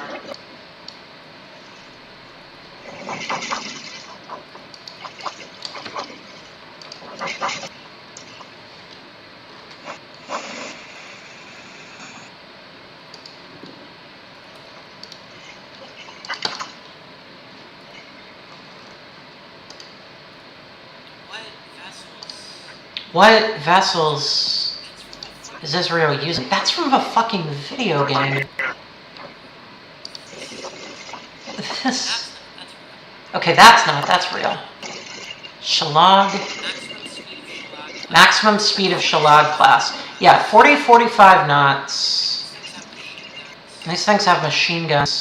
[SPEAKER 1] What vessels is Israel using? That's from a fucking video game. This... Okay, that's real. Shalag. Maximum speed of Shalag class. Yeah, 40-45 knots. These things have machine guns.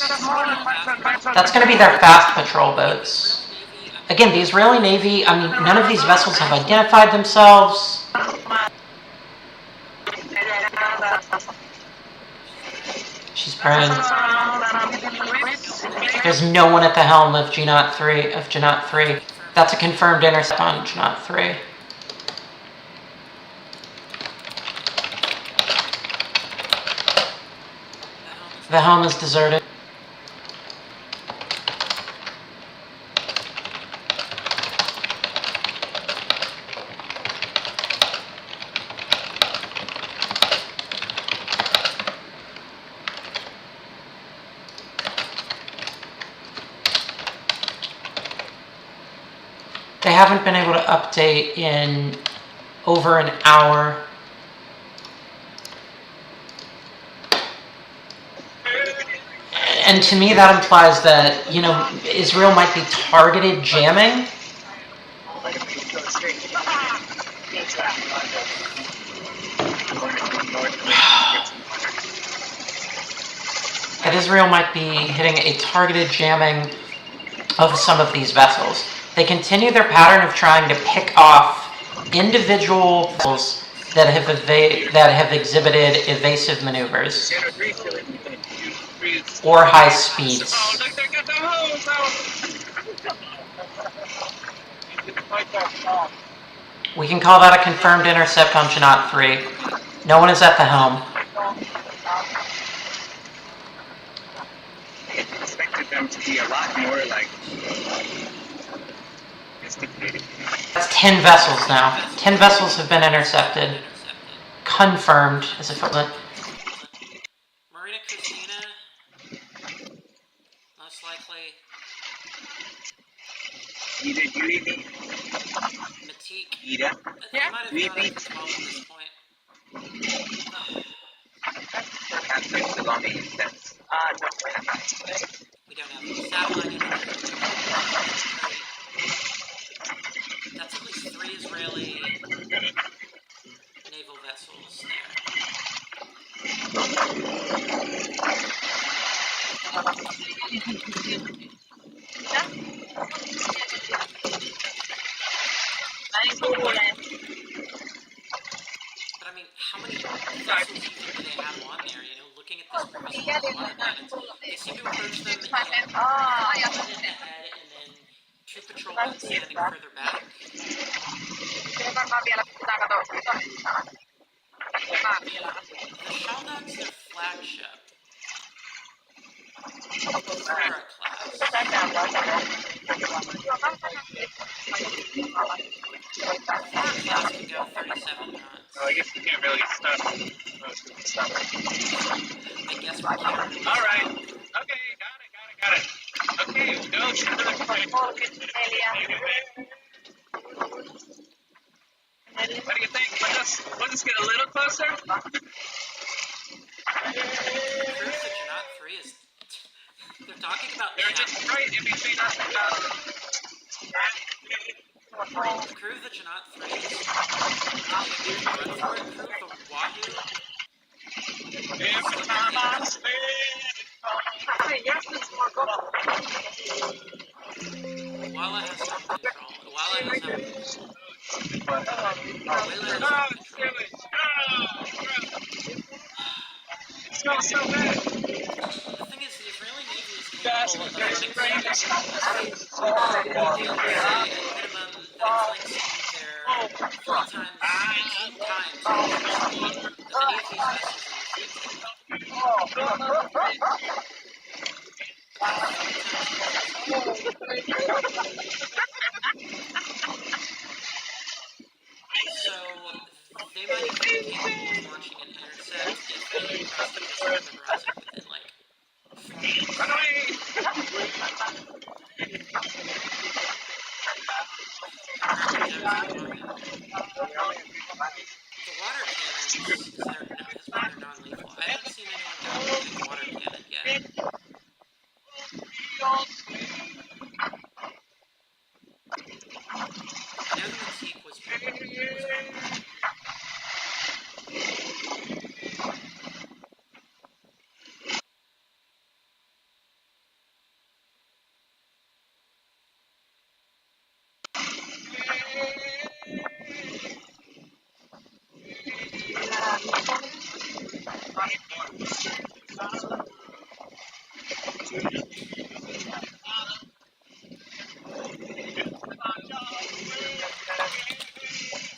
[SPEAKER 1] That's gonna be their fast patrol boats. Again, the Israeli Navy, I mean, none of these vessels have identified themselves. She's praying. There's no one at the helm of G-Naught 3, That's a confirmed intercept on G-Naught 3. The helm is deserted. They haven't been able to update in over an hour. And to me that implies that, you know, Israel might be targeted jamming. that Israel might be hitting a targeted jamming of some of these vessels. They continue their pattern of trying to pick off individual vessels that have exhibited evasive maneuvers or high speeds.
[SPEAKER 3] Oh, look, they got the hose out.
[SPEAKER 1] We can call that a confirmed intercept on Janat 3. No one is at the helm.
[SPEAKER 3] I expected them to be a lot more like sophisticated.
[SPEAKER 1] That's 10 vessels now. 10 vessels have been intercepted. Confirmed as equivalent.
[SPEAKER 6] Marina Christina, most likely.
[SPEAKER 3] Either UAV,
[SPEAKER 6] Matique.
[SPEAKER 3] Ida.
[SPEAKER 6] They might have got up to 12 at this point.
[SPEAKER 3] Aspects of on the instance.
[SPEAKER 6] We don't have any satellite imagery. That's at least 3 Israeli naval vessels there. But I mean, how many vessels do you think do they have on there? You know, looking at this previous water guidance, they seem to approach them in ahead and then troop patrol boats standing further back. The Shaldag's their flagship. Flora class. Flora class can go 37 knots.
[SPEAKER 3] Oh, I guess you can't really stop.
[SPEAKER 6] I guess we can't really
[SPEAKER 3] All right.
[SPEAKER 6] stop.
[SPEAKER 3] Okay, got it. Okay, no, she's really quick. What do you think? Let us get a little closer.
[SPEAKER 6] The proof that you're not 3 is... They're talking about...
[SPEAKER 3] They're just right in between us and
[SPEAKER 6] The crew that you're not 3 is... Run for it, crew of Wahoo.
[SPEAKER 3] every time I spin.
[SPEAKER 6] Wala has storm control. Wala has no... Wala has
[SPEAKER 3] Oh,
[SPEAKER 6] storm
[SPEAKER 3] it's
[SPEAKER 6] control.
[SPEAKER 3] silly. It's going so bad.
[SPEAKER 6] The thing is, the Israeli Navy is
[SPEAKER 3] Fast
[SPEAKER 6] capable of
[SPEAKER 3] and very
[SPEAKER 6] running
[SPEAKER 3] strange.
[SPEAKER 6] at minimum that inflates their 3 times, 18 times the speed of any of these vessels in the fleet today. So, they might even be capable of launching an intercept if they cross the Pacific horizon within, like, 4 minutes.
[SPEAKER 3] Run away.
[SPEAKER 6] The water cannons is one of their non-lethal. I haven't seen anyone go with a water cannon yet. I know the Matique was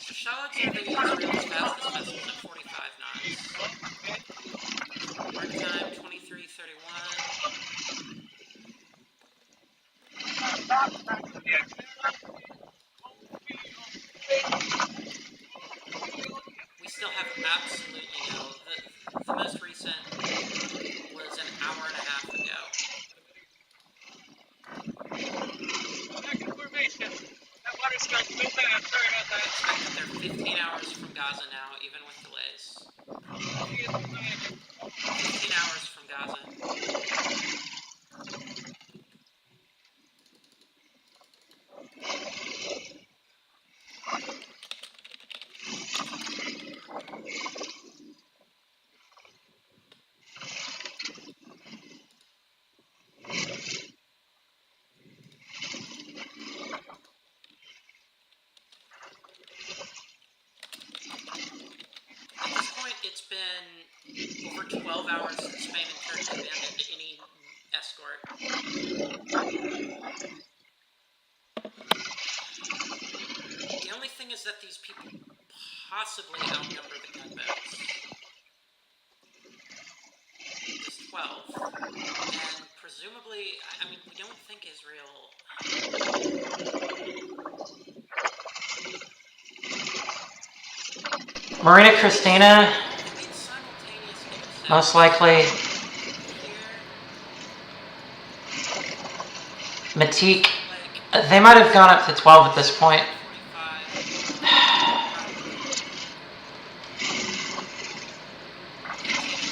[SPEAKER 6] So Charlotte's are the Israel's fastest vessels at 45 knots. Mark time 23:31. We still have absolutely no. The most recent was an hour and a half ago.
[SPEAKER 3] Back in formation. That water's going so fast. Sorry about that.
[SPEAKER 6] They're 15 hours from Gaza now, even with delays. 15 hours from Gaza. been over 12 hours since Spain and Turkey abandoned any escort. The only thing is that these people possibly outnumber the gunboats. Just 12. And presumably, I mean, we don't think Israel...
[SPEAKER 1] Marina Christina, most likely. Matique, they might have gone up to 12 at this point.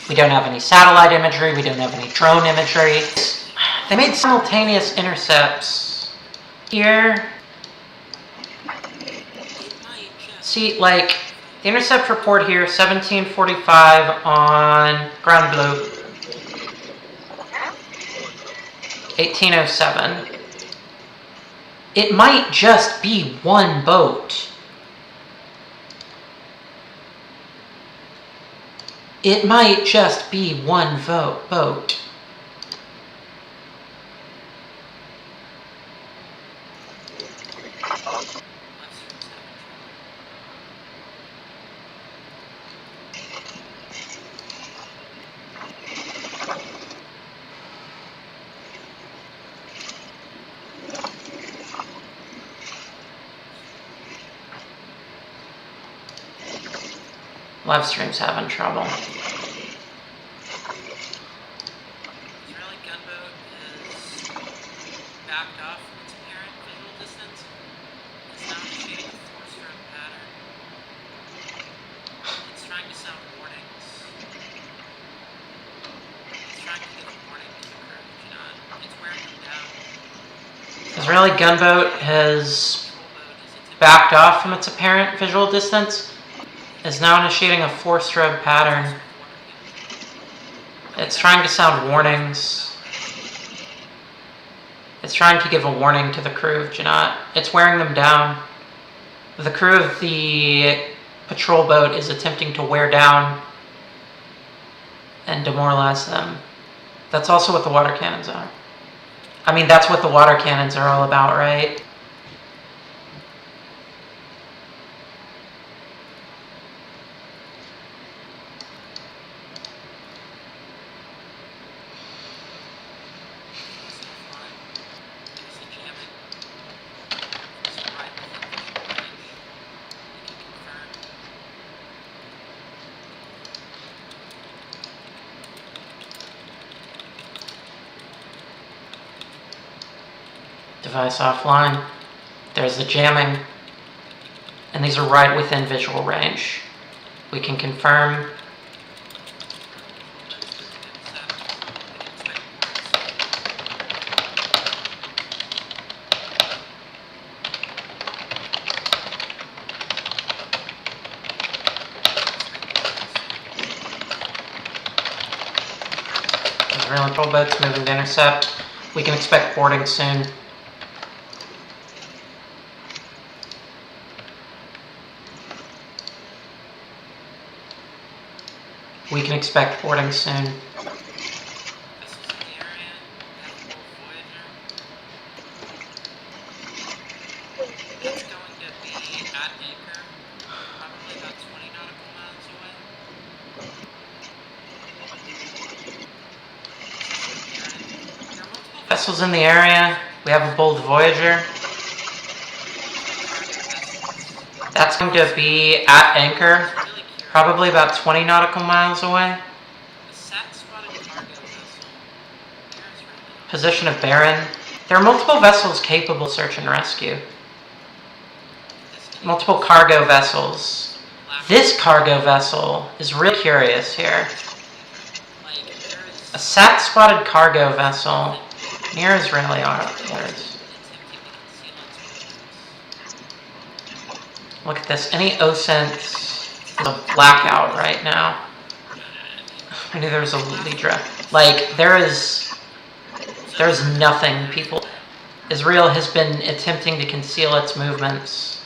[SPEAKER 1] We don't have any satellite imagery, we don't have any drone imagery. They made simultaneous intercepts here. See, like, the intercept report here, 1745 on ground blue. 1807. It might just be one boat. It might just be one boat. Live stream's having trouble.
[SPEAKER 6] Israeli gunboat is backed off from its apparent visual distance. It's now initiating a four-stroke pattern. It's trying to sound warnings. It's trying to give a warning to the crew, but you're not. It's wearing them down.
[SPEAKER 1] Israeli gunboat has backed off from its apparent visual distance. Is now initiating a four-stroke pattern. It's trying to sound warnings. It's trying to give a warning to the crew of Janat. It's wearing them down. The crew of the patrol boat is attempting to wear down and demoralize them. That's also what the water cannons are. I mean, that's what the water cannons are all about, right? Device offline. There's the jamming. And these are right within visual range. We can confirm. Israeli patrol boats moving to intercept. We can expect boarding soon. We can expect boarding soon.
[SPEAKER 6] It's going to be at anchor, probably about 20 nautical miles away. There are multiple
[SPEAKER 1] Vessels in the area. We have a bold Voyager. That's going to be at anchor, probably about 20 nautical miles away. Position of Baron. There are multiple vessels capable of search and rescue. Multiple cargo vessels. This cargo vessel is really curious here. A SAT-spotted cargo vessel near Israeli waters. Look at this. Any OSINTs is a blackout right now. I knew there was a Lidra. Like, there's nothing. Israel has been attempting to conceal its movements.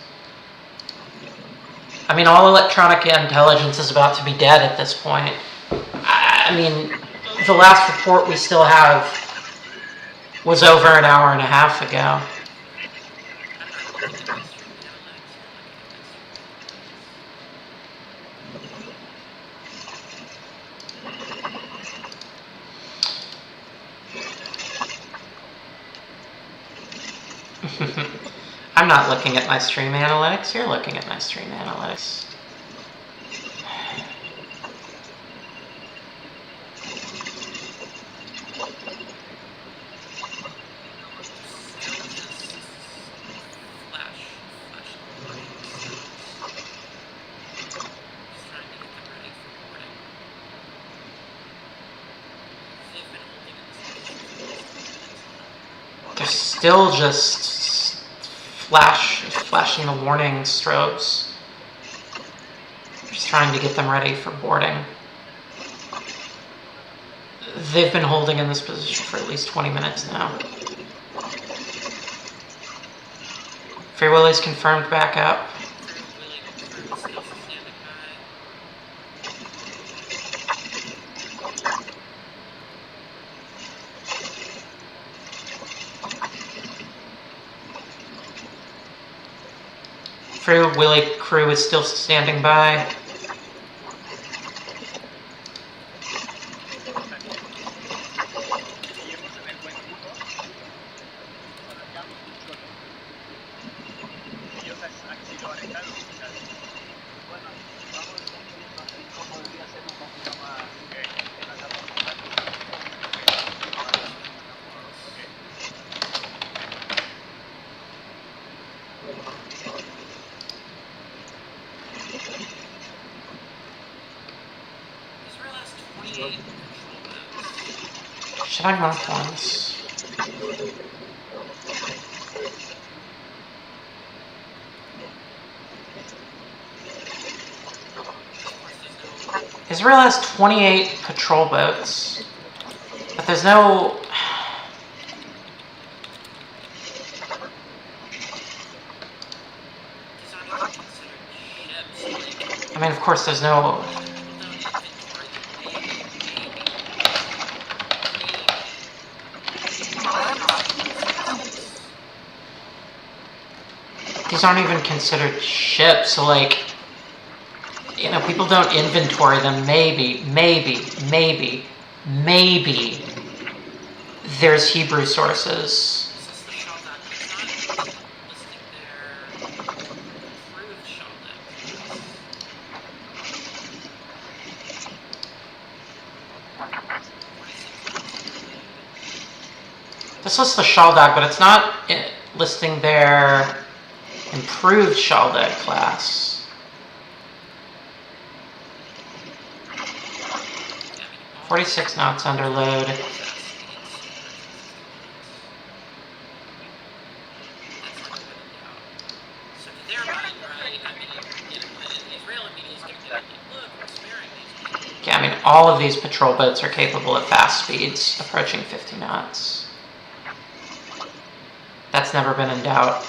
[SPEAKER 1] I mean, all electronic intelligence is about to be dead at this point. I mean, the last report we still have was over an hour and a half ago. I'm not looking at my stream analytics, you're looking at my stream analytics. They're still just flashing the warning strobes. Just trying to get them ready for boarding. They've been holding in this position for at least 20 minutes now. Free Willy's confirmed back up. Free Willy crew is still standing by. Should I mark ones? Israel has 28 patrol boats, but there's no... I mean, of course, there's no... These aren't even considered ships, so like, you know, people don't inventory them. Maybe there's Hebrew sources. This lists the Shaldag, but it's not listing their improved Shaldag class. .46 knots under load. Yeah, I mean, all of these patrol boats are capable of fast speeds approaching 50 knots. That's never been in doubt.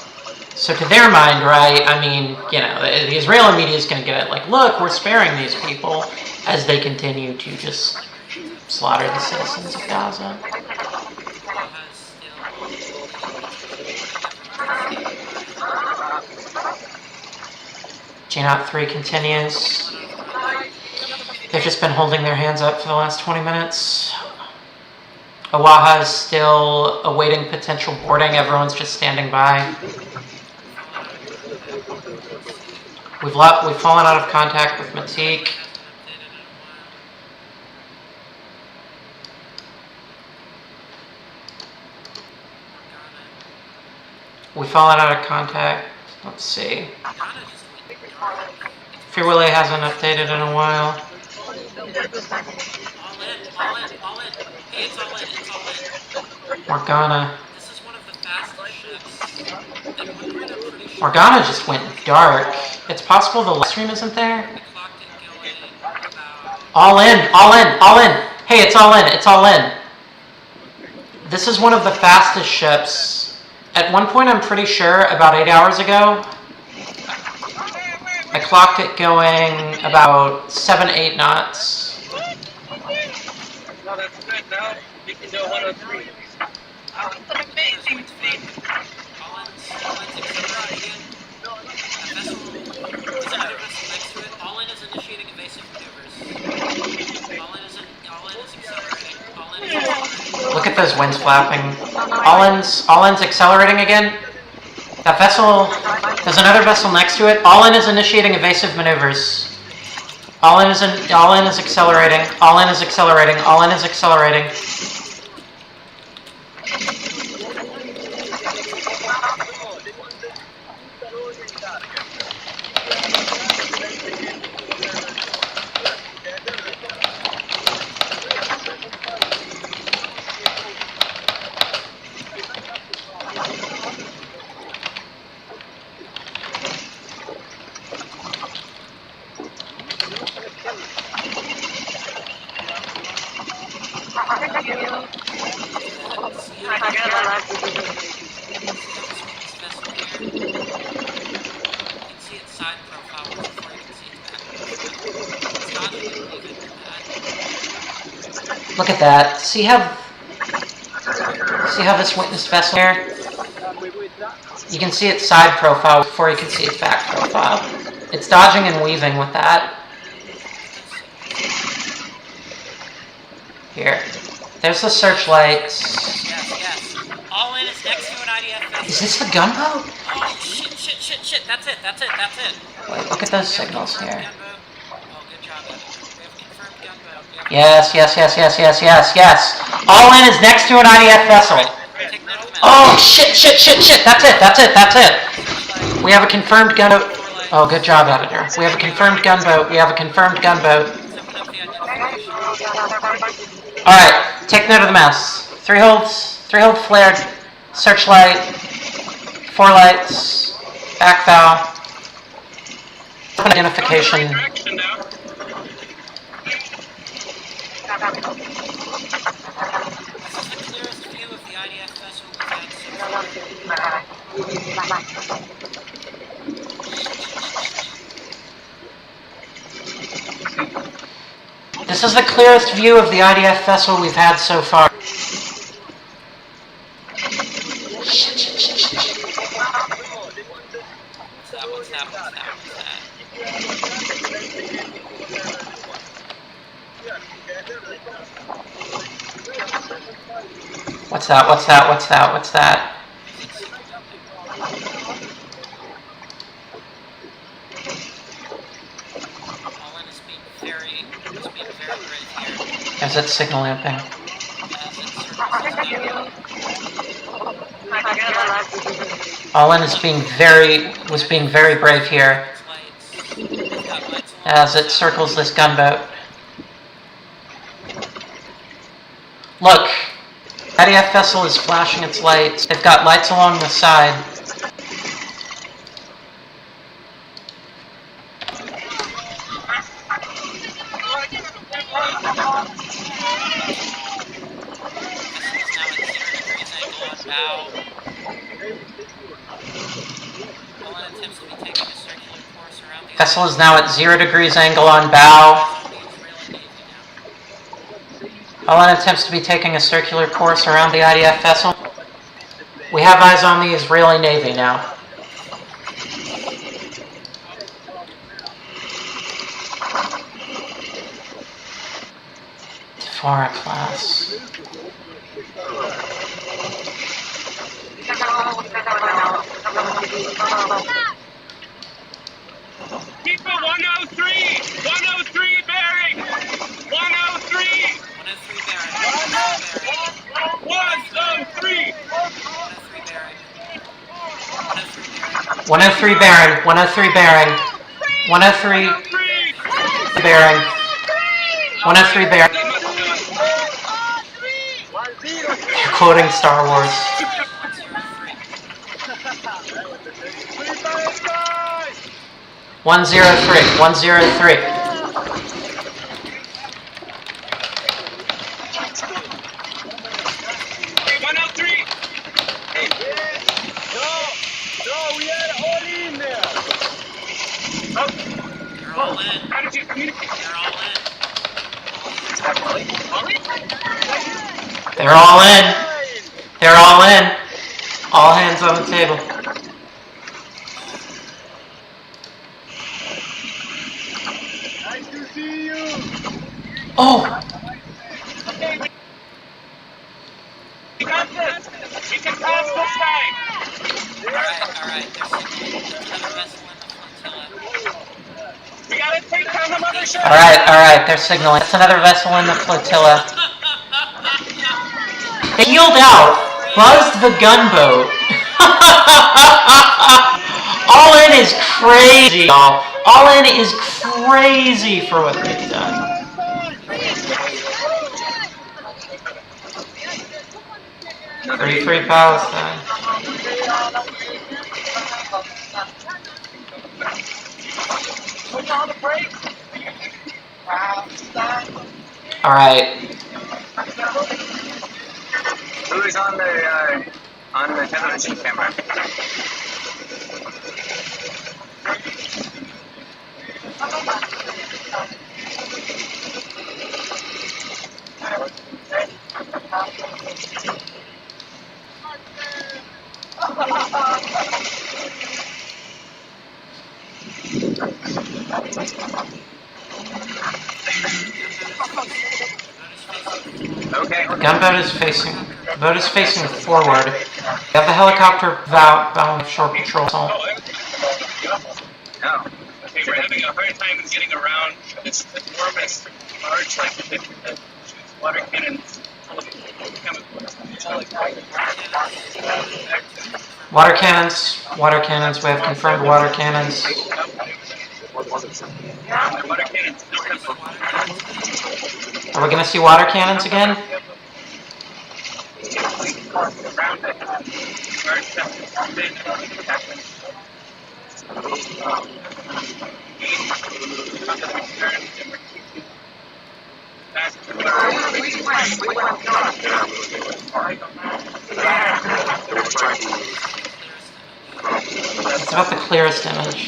[SPEAKER 1] So to their mind, right, I mean, you know, the Israeli media is going to get it like, look, we're sparing these people as they continue to just slaughter the citizens of Gaza. GNOT 3 continues. They've just been holding their hands up for the last 20 minutes. Oaha is still awaiting potential boarding. Everyone's just standing by. We've fallen out of contact with Matik. We've fallen out of contact. Let's see. Free Willy hasn't updated in a while.
[SPEAKER 6] All in. Hey, it's all in.
[SPEAKER 1] Morgana.
[SPEAKER 6] This is one of the fastest ships. And one point I'm pretty sure
[SPEAKER 1] Morgana just went dark. It's possible the live stream isn't there.
[SPEAKER 6] the clock didn't go in about...
[SPEAKER 1] All in. Hey, it's all in. This is one of the fastest ships. At one point, I'm pretty sure, about 8 hours ago, I clocked it going about 7-8 knots.
[SPEAKER 3] No, that's good. Now we can do 103.
[SPEAKER 7] Oh, it's an amazing thing.
[SPEAKER 6] Allen's accelerating again. That vessel, there's another vessel next to it. Allen is initiating evasive maneuvers. Allen is accelerating. Allen is accelerating.
[SPEAKER 1] Look at those winds flapping. Allen's accelerating again. That vessel, there's another vessel next to it. Allen is initiating evasive maneuvers. Allen is accelerating. Allen is accelerating. Allen is accelerating. Look at that. See how this vessel here? You can see its side profile before you can see its back profile. It's dodging and weaving with that. Here. There's the searchlights.
[SPEAKER 6] Yes. Allen is next to an IDF vessel.
[SPEAKER 1] Is this the gunboat?
[SPEAKER 6] Oh, shit. That's it.
[SPEAKER 1] Wait, look at those signals here.
[SPEAKER 6] Gunboat. Oh, good job, Evan. We have a confirmed gunboat.
[SPEAKER 1] Yes. Allen is next to an IDF vessel.
[SPEAKER 6] Take note of the map.
[SPEAKER 1] Oh, shit. That's it. We have a confirmed gunboat. Oh, good job, editor. We have a confirmed gunboat.
[SPEAKER 6] Open up the identification.
[SPEAKER 1] Alright, take note of the mouse. 3 hold flared, searchlight, 4 lights, back bow, identification. This is the clearest view of the IDF vessel we've had so far. What's that? Is it signal lamping? Allen was being very brave here as it circles this gunboat. Look, IDF vessel is flashing its lights. They've got lights along the side. Vessel is now at 0 degrees angle on bow. Allen attempts to be taking a circular course around the IDF vessel. We have eyes on the Israeli Navy now. Tafara class.
[SPEAKER 3] Keep it 103! 103 bearing! 103! 103!
[SPEAKER 1] 103 bearing. 103 bearing. 103 bearing. 103 bearing. You're quoting Star Wars. 103. 103.
[SPEAKER 2] No, we are all in there.
[SPEAKER 1] They're all in. They're all in. All hands on the table.
[SPEAKER 2] Nice to see you.
[SPEAKER 1] Oh!
[SPEAKER 3] We got this! We can pass this time!
[SPEAKER 6] Alright, they're signaling. There's another vessel in the flotilla.
[SPEAKER 3] We gotta take down the mothership!
[SPEAKER 1] Alright, they're signaling. That's another vessel in the flotilla. They heeled out, buzzed the gunboat. All in is crazy, y'all. All in is crazy for what they've done. Free Palestine. Alright.
[SPEAKER 3] Who is on the television camera? Okay.
[SPEAKER 1] The boat is facing forward. We have the helicopter bound shore patrol.
[SPEAKER 3] Oh. Okay, we're having a hard time getting around this enormous barge like this that shoots water cannons.
[SPEAKER 1] Water cannons, we have confirmed water cannons.
[SPEAKER 3] Water cannons.
[SPEAKER 1] Are we gonna see water cannons again? It's about the clearest image.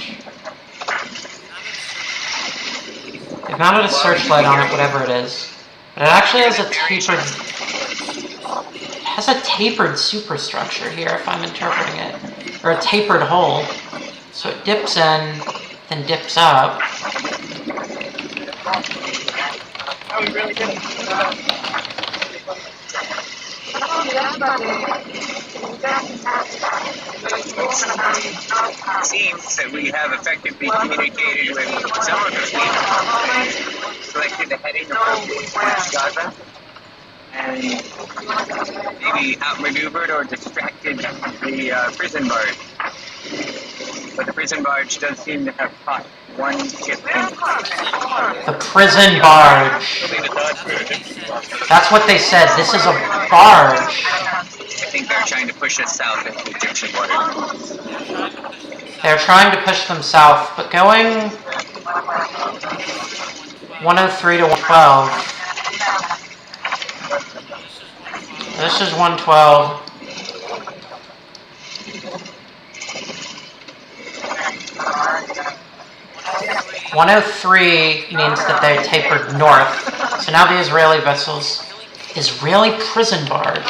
[SPEAKER 1] They've mounted a searchlight on it, whatever it is. But it actually has a tapered superstructure here, if I'm interpreting it. Or a tapered hull. So it dips in, then dips up.
[SPEAKER 3] It seems that we have effectively communicated with some of the fleet, selected the heading of Gaza, and maybe outmaneuvered or distracted the prison barge. But the prison barge does seem to have caught one ship.
[SPEAKER 1] The prison barge. That's what they said. This is a barge.
[SPEAKER 3] I think they're trying to push us south into Egyptian waters.
[SPEAKER 1] They're trying to push them south, but going 103 to 112. This is 112. .103 means that they're tapered north. So now the Israeli vessels, Israeli prison barge.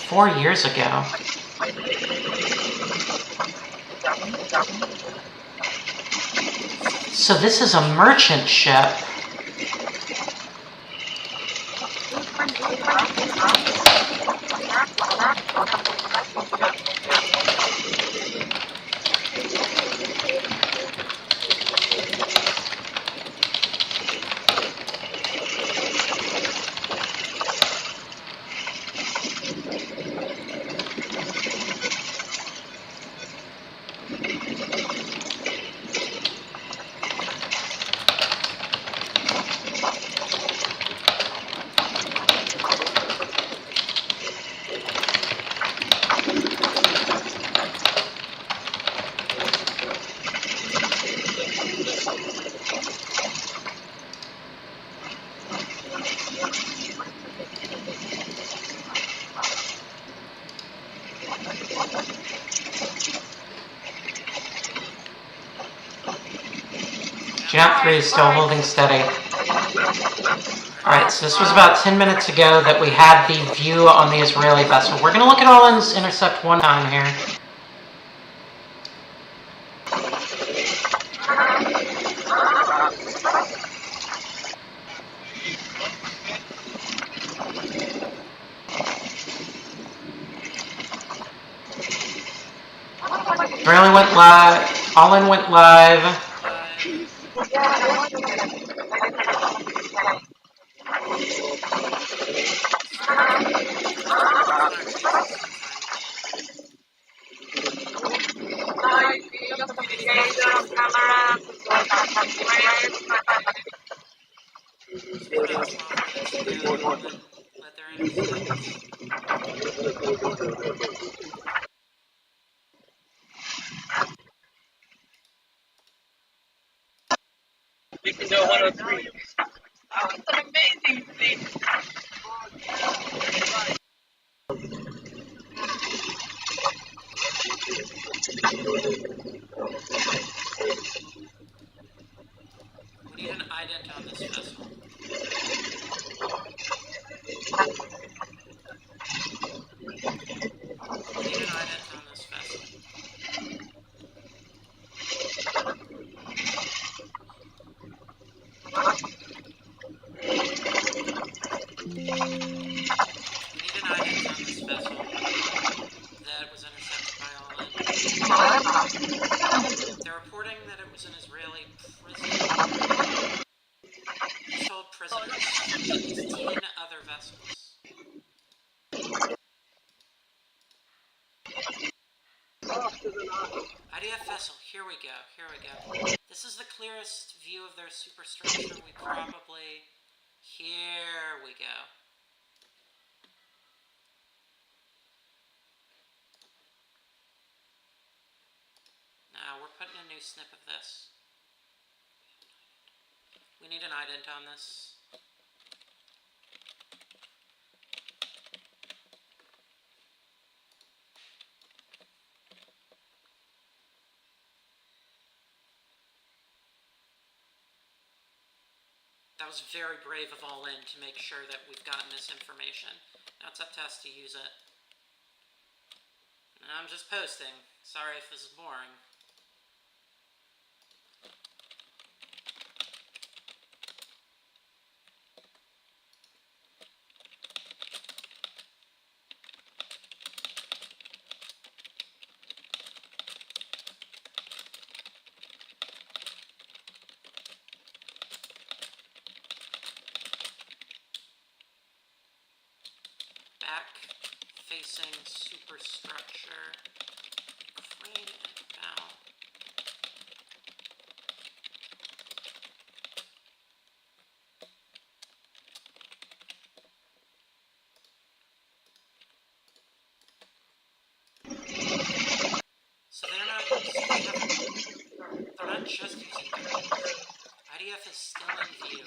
[SPEAKER 1] Four years ago. So this is a merchant ship. Jump 3 is still holding steady. Alright, so this was about 10 minutes ago that we had the view on the Israeli vessel. We're going to look at Olin's intercept one time here. Israeli went live. Olin went live.
[SPEAKER 3] We can go 103.
[SPEAKER 7] Oh, it's an amazing thing.
[SPEAKER 6] We need an ident on this vessel. We need an ident on this vessel. We need an ident on this vessel that was intercepted by Olin. They're reporting that it was an Israeli prison. These hold prisoners from at least 10 other vessels. IDF vessel, here we go, here we go. This is the clearest view of their superstructure we probably... Here we go. Now, we're putting a new snip of this. We need an ident on this. That was very brave of Olin to make sure that we've gotten this information. Now it's up to us to use it. And I'm just posting. Sorry if this is boring. Back-facing superstructure, crane and bow. So they're not just using cranes. IDF is still in view.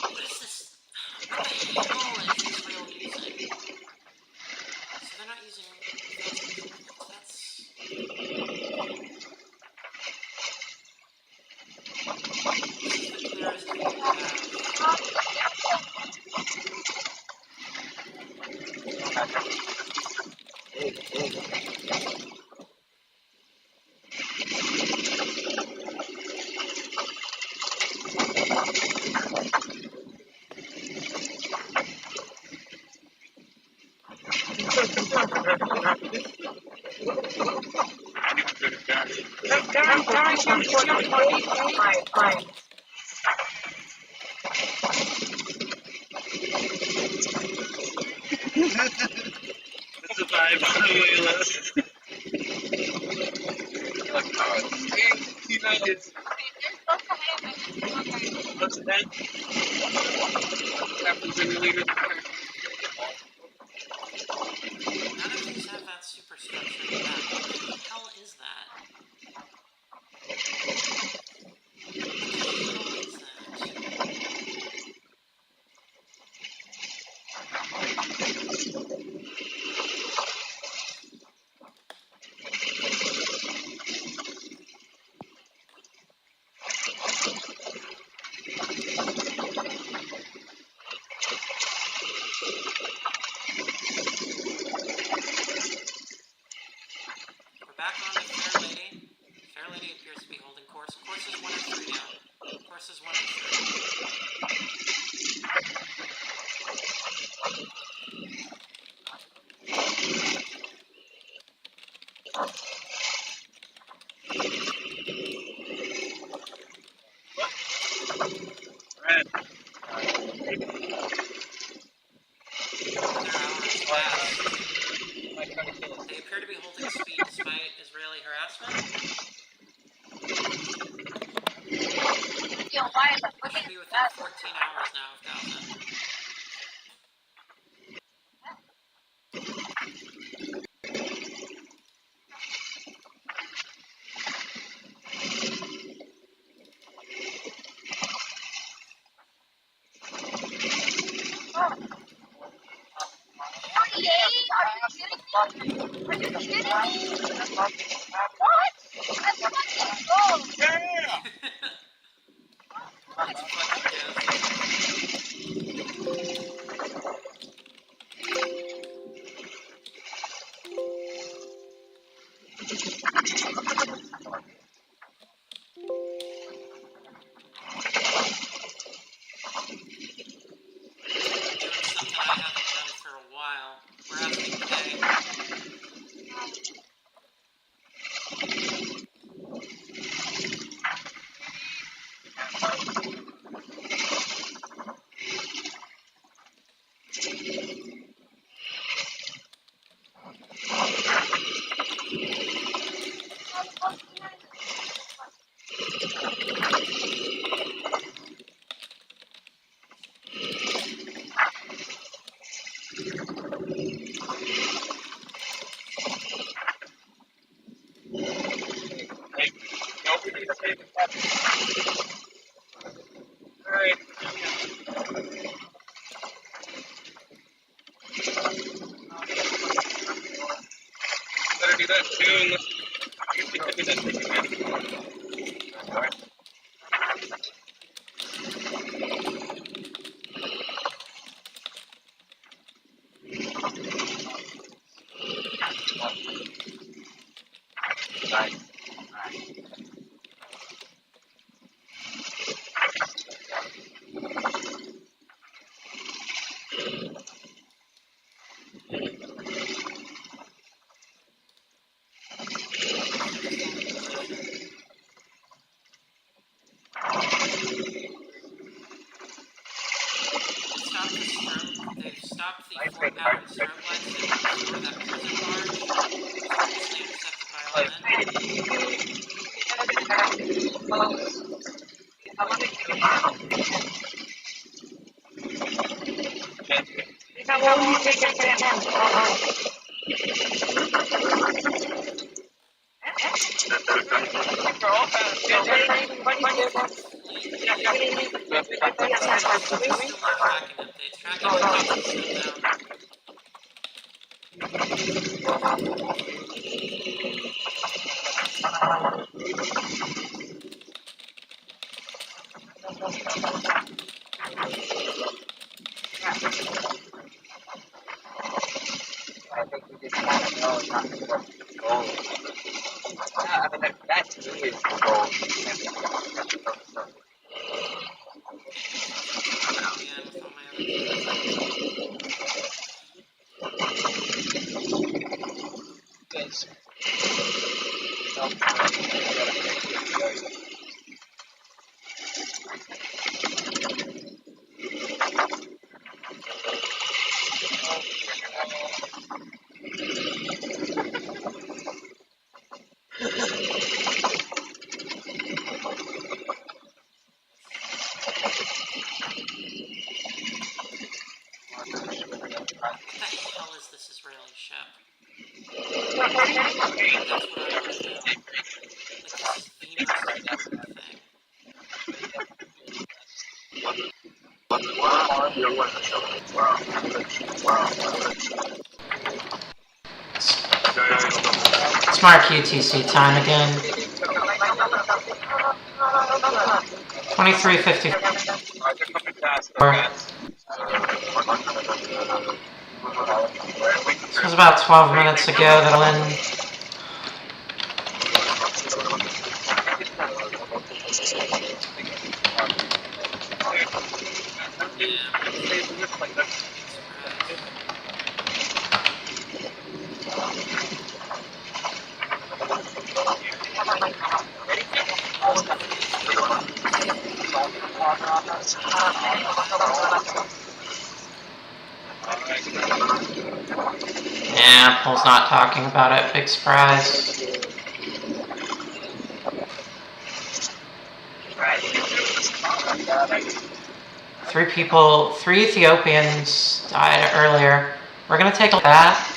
[SPEAKER 6] What is this? What the hell is Israel using? So they're not using... That's... This is the clearest view we
[SPEAKER 3] That's a vibe on the way list. You know, it's... What's that? Happens in the leader.
[SPEAKER 6] None of these have that superstructure in the back. What the hell is that? is 1 and 3 now. Course is 1 and 3. Another hour has passed. They appear to be holding speed despite Israeli harassment. Should be within 14 hours now of Gaza. It's fucking Gaza. Doing something I haven't done for a while. We're asking Kay.
[SPEAKER 3] Better do that soon. They've stopped the 4-hour strobe lights that before that prison barge was previously intercepted by all men. Still no tracking updates. Tracking updates are still down. I think we just want to know not to go. Yeah, I mean, that's really the goal.
[SPEAKER 6] Again with all my other cameras.
[SPEAKER 3] Yes.
[SPEAKER 6] What the hell is this Israeli ship? That's what I want to know. Like, this is the most important thing.
[SPEAKER 1] Smart QTC time again. 23:54. This was about 12 minutes ago. That'll end. Yeah, Paul's not talking about it. Big surprise. Three Ethiopians died earlier. We're gonna take a look at that.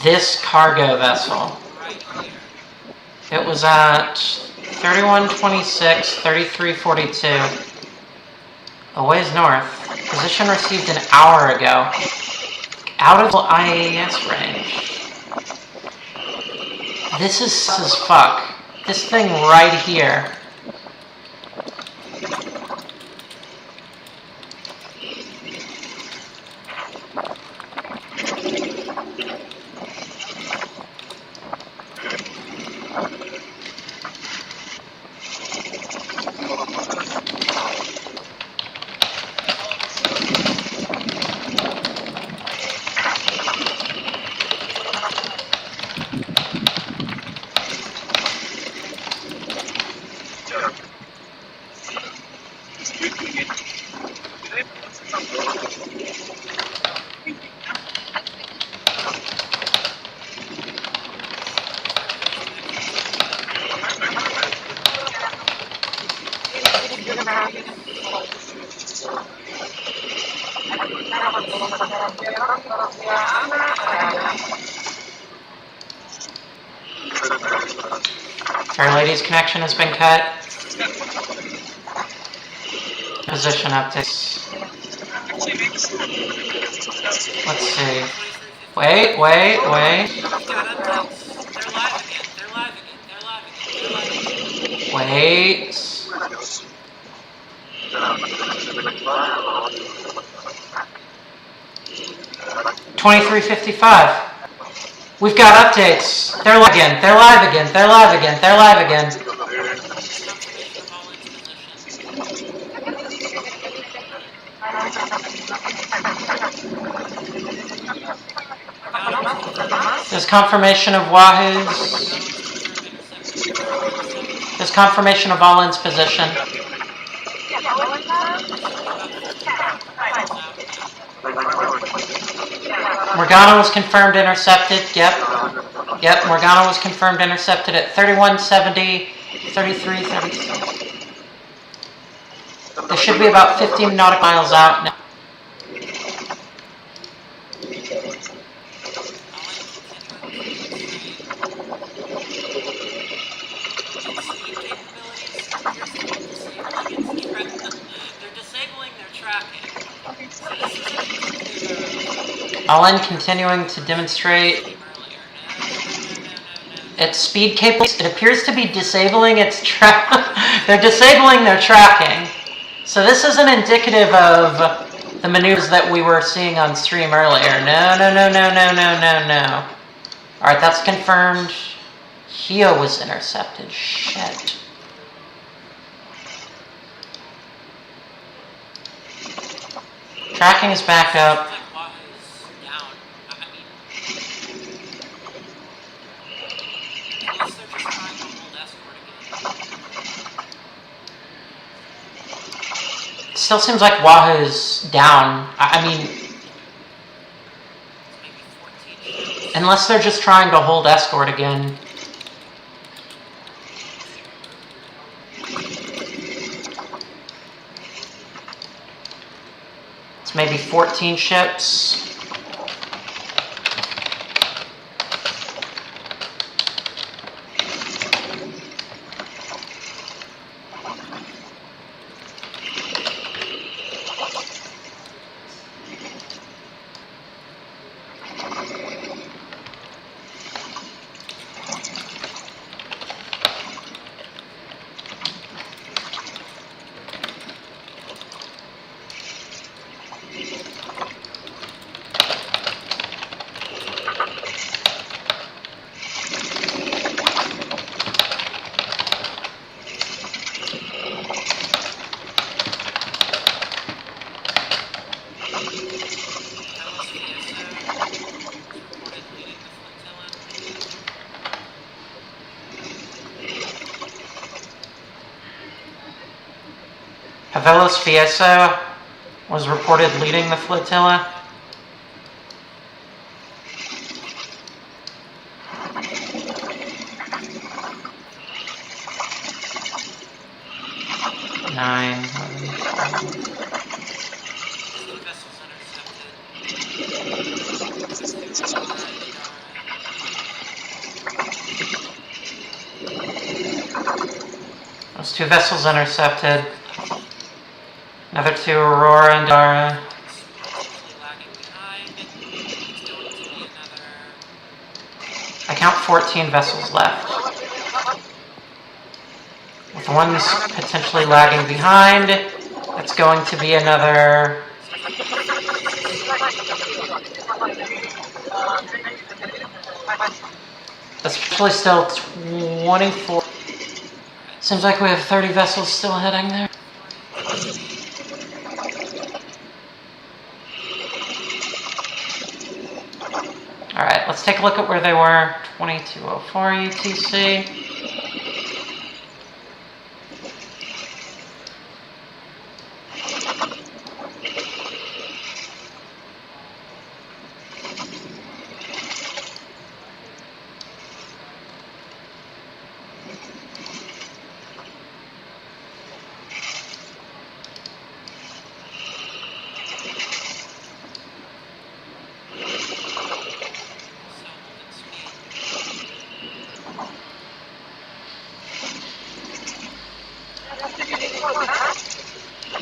[SPEAKER 1] This cargo vessel. It was at 3126, 3342. A ways north. Position received an hour ago. Out of the IAS range. This is as fuck. This thing right here. Fair Lady's connection has been cut. Position updates. Let's see. Wait. Wait. 2355. We've got updates. They're live again. They're live again. They're live again. They're live again. There's confirmation of Wahoo's. There's confirmation of Olin's position. Morgana was confirmed intercepted. Yep, Morgana was confirmed intercepted at 3170, 3337. They should be about 15 nautical miles out now. Olin continuing to demonstrate its speed capabilities. It appears to be disabling its they're disabling their tracking. So this isn't indicative of the maneuvers that we were seeing on stream earlier. No. Alright, that's confirmed. Hio was intercepted. Shit. Tracking is back up. Still seems like Wahoo's down. I mean, unless they're just trying to hold escort again. It's maybe 14 ships. Havelos Fiesa was reported leading the flotilla. Nine. 11,
[SPEAKER 6] 2 vessels intercepted.
[SPEAKER 1] Those 2 vessels intercepted. Another 2 Aurora and Dara.
[SPEAKER 6] Lagging behind. It's going to be another.
[SPEAKER 1] I count 14 vessels left. With one's potentially lagging behind, it's going to be another. That's actually still 24. Seems like we have 30 vessels still heading there. Alright, let's take a look at where they were. 2204 UTC.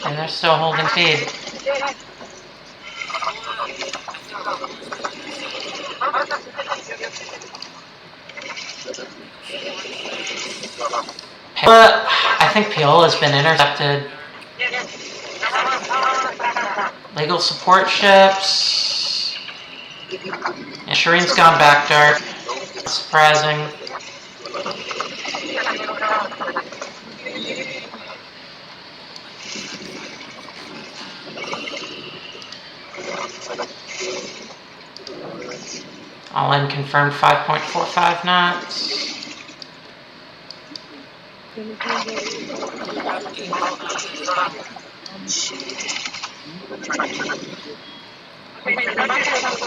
[SPEAKER 1] And they're still holding speed. I think Piola's been intercepted. Legal support ships. And Shireen's gone back dark. Surprising. All in confirmed 5.45 knots.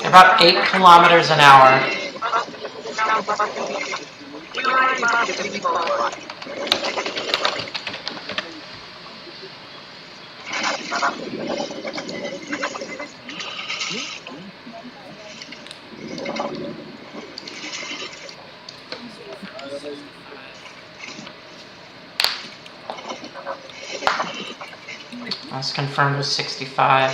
[SPEAKER 1] About 8 kilometers an hour. That's confirmed with 65.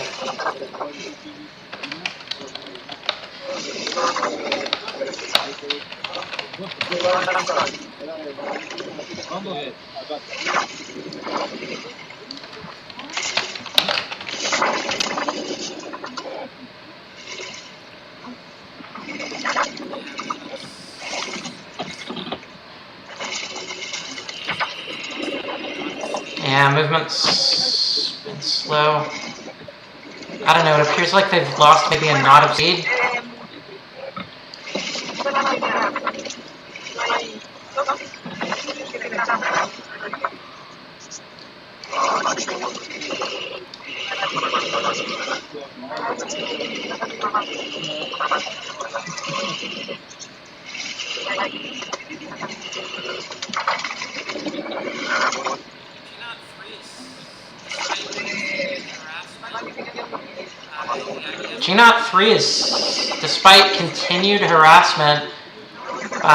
[SPEAKER 1] Yeah, movement's been slow. I don't know, it appears like they've lost maybe a knot of speed. G-Knot 3 is, despite continued harassment,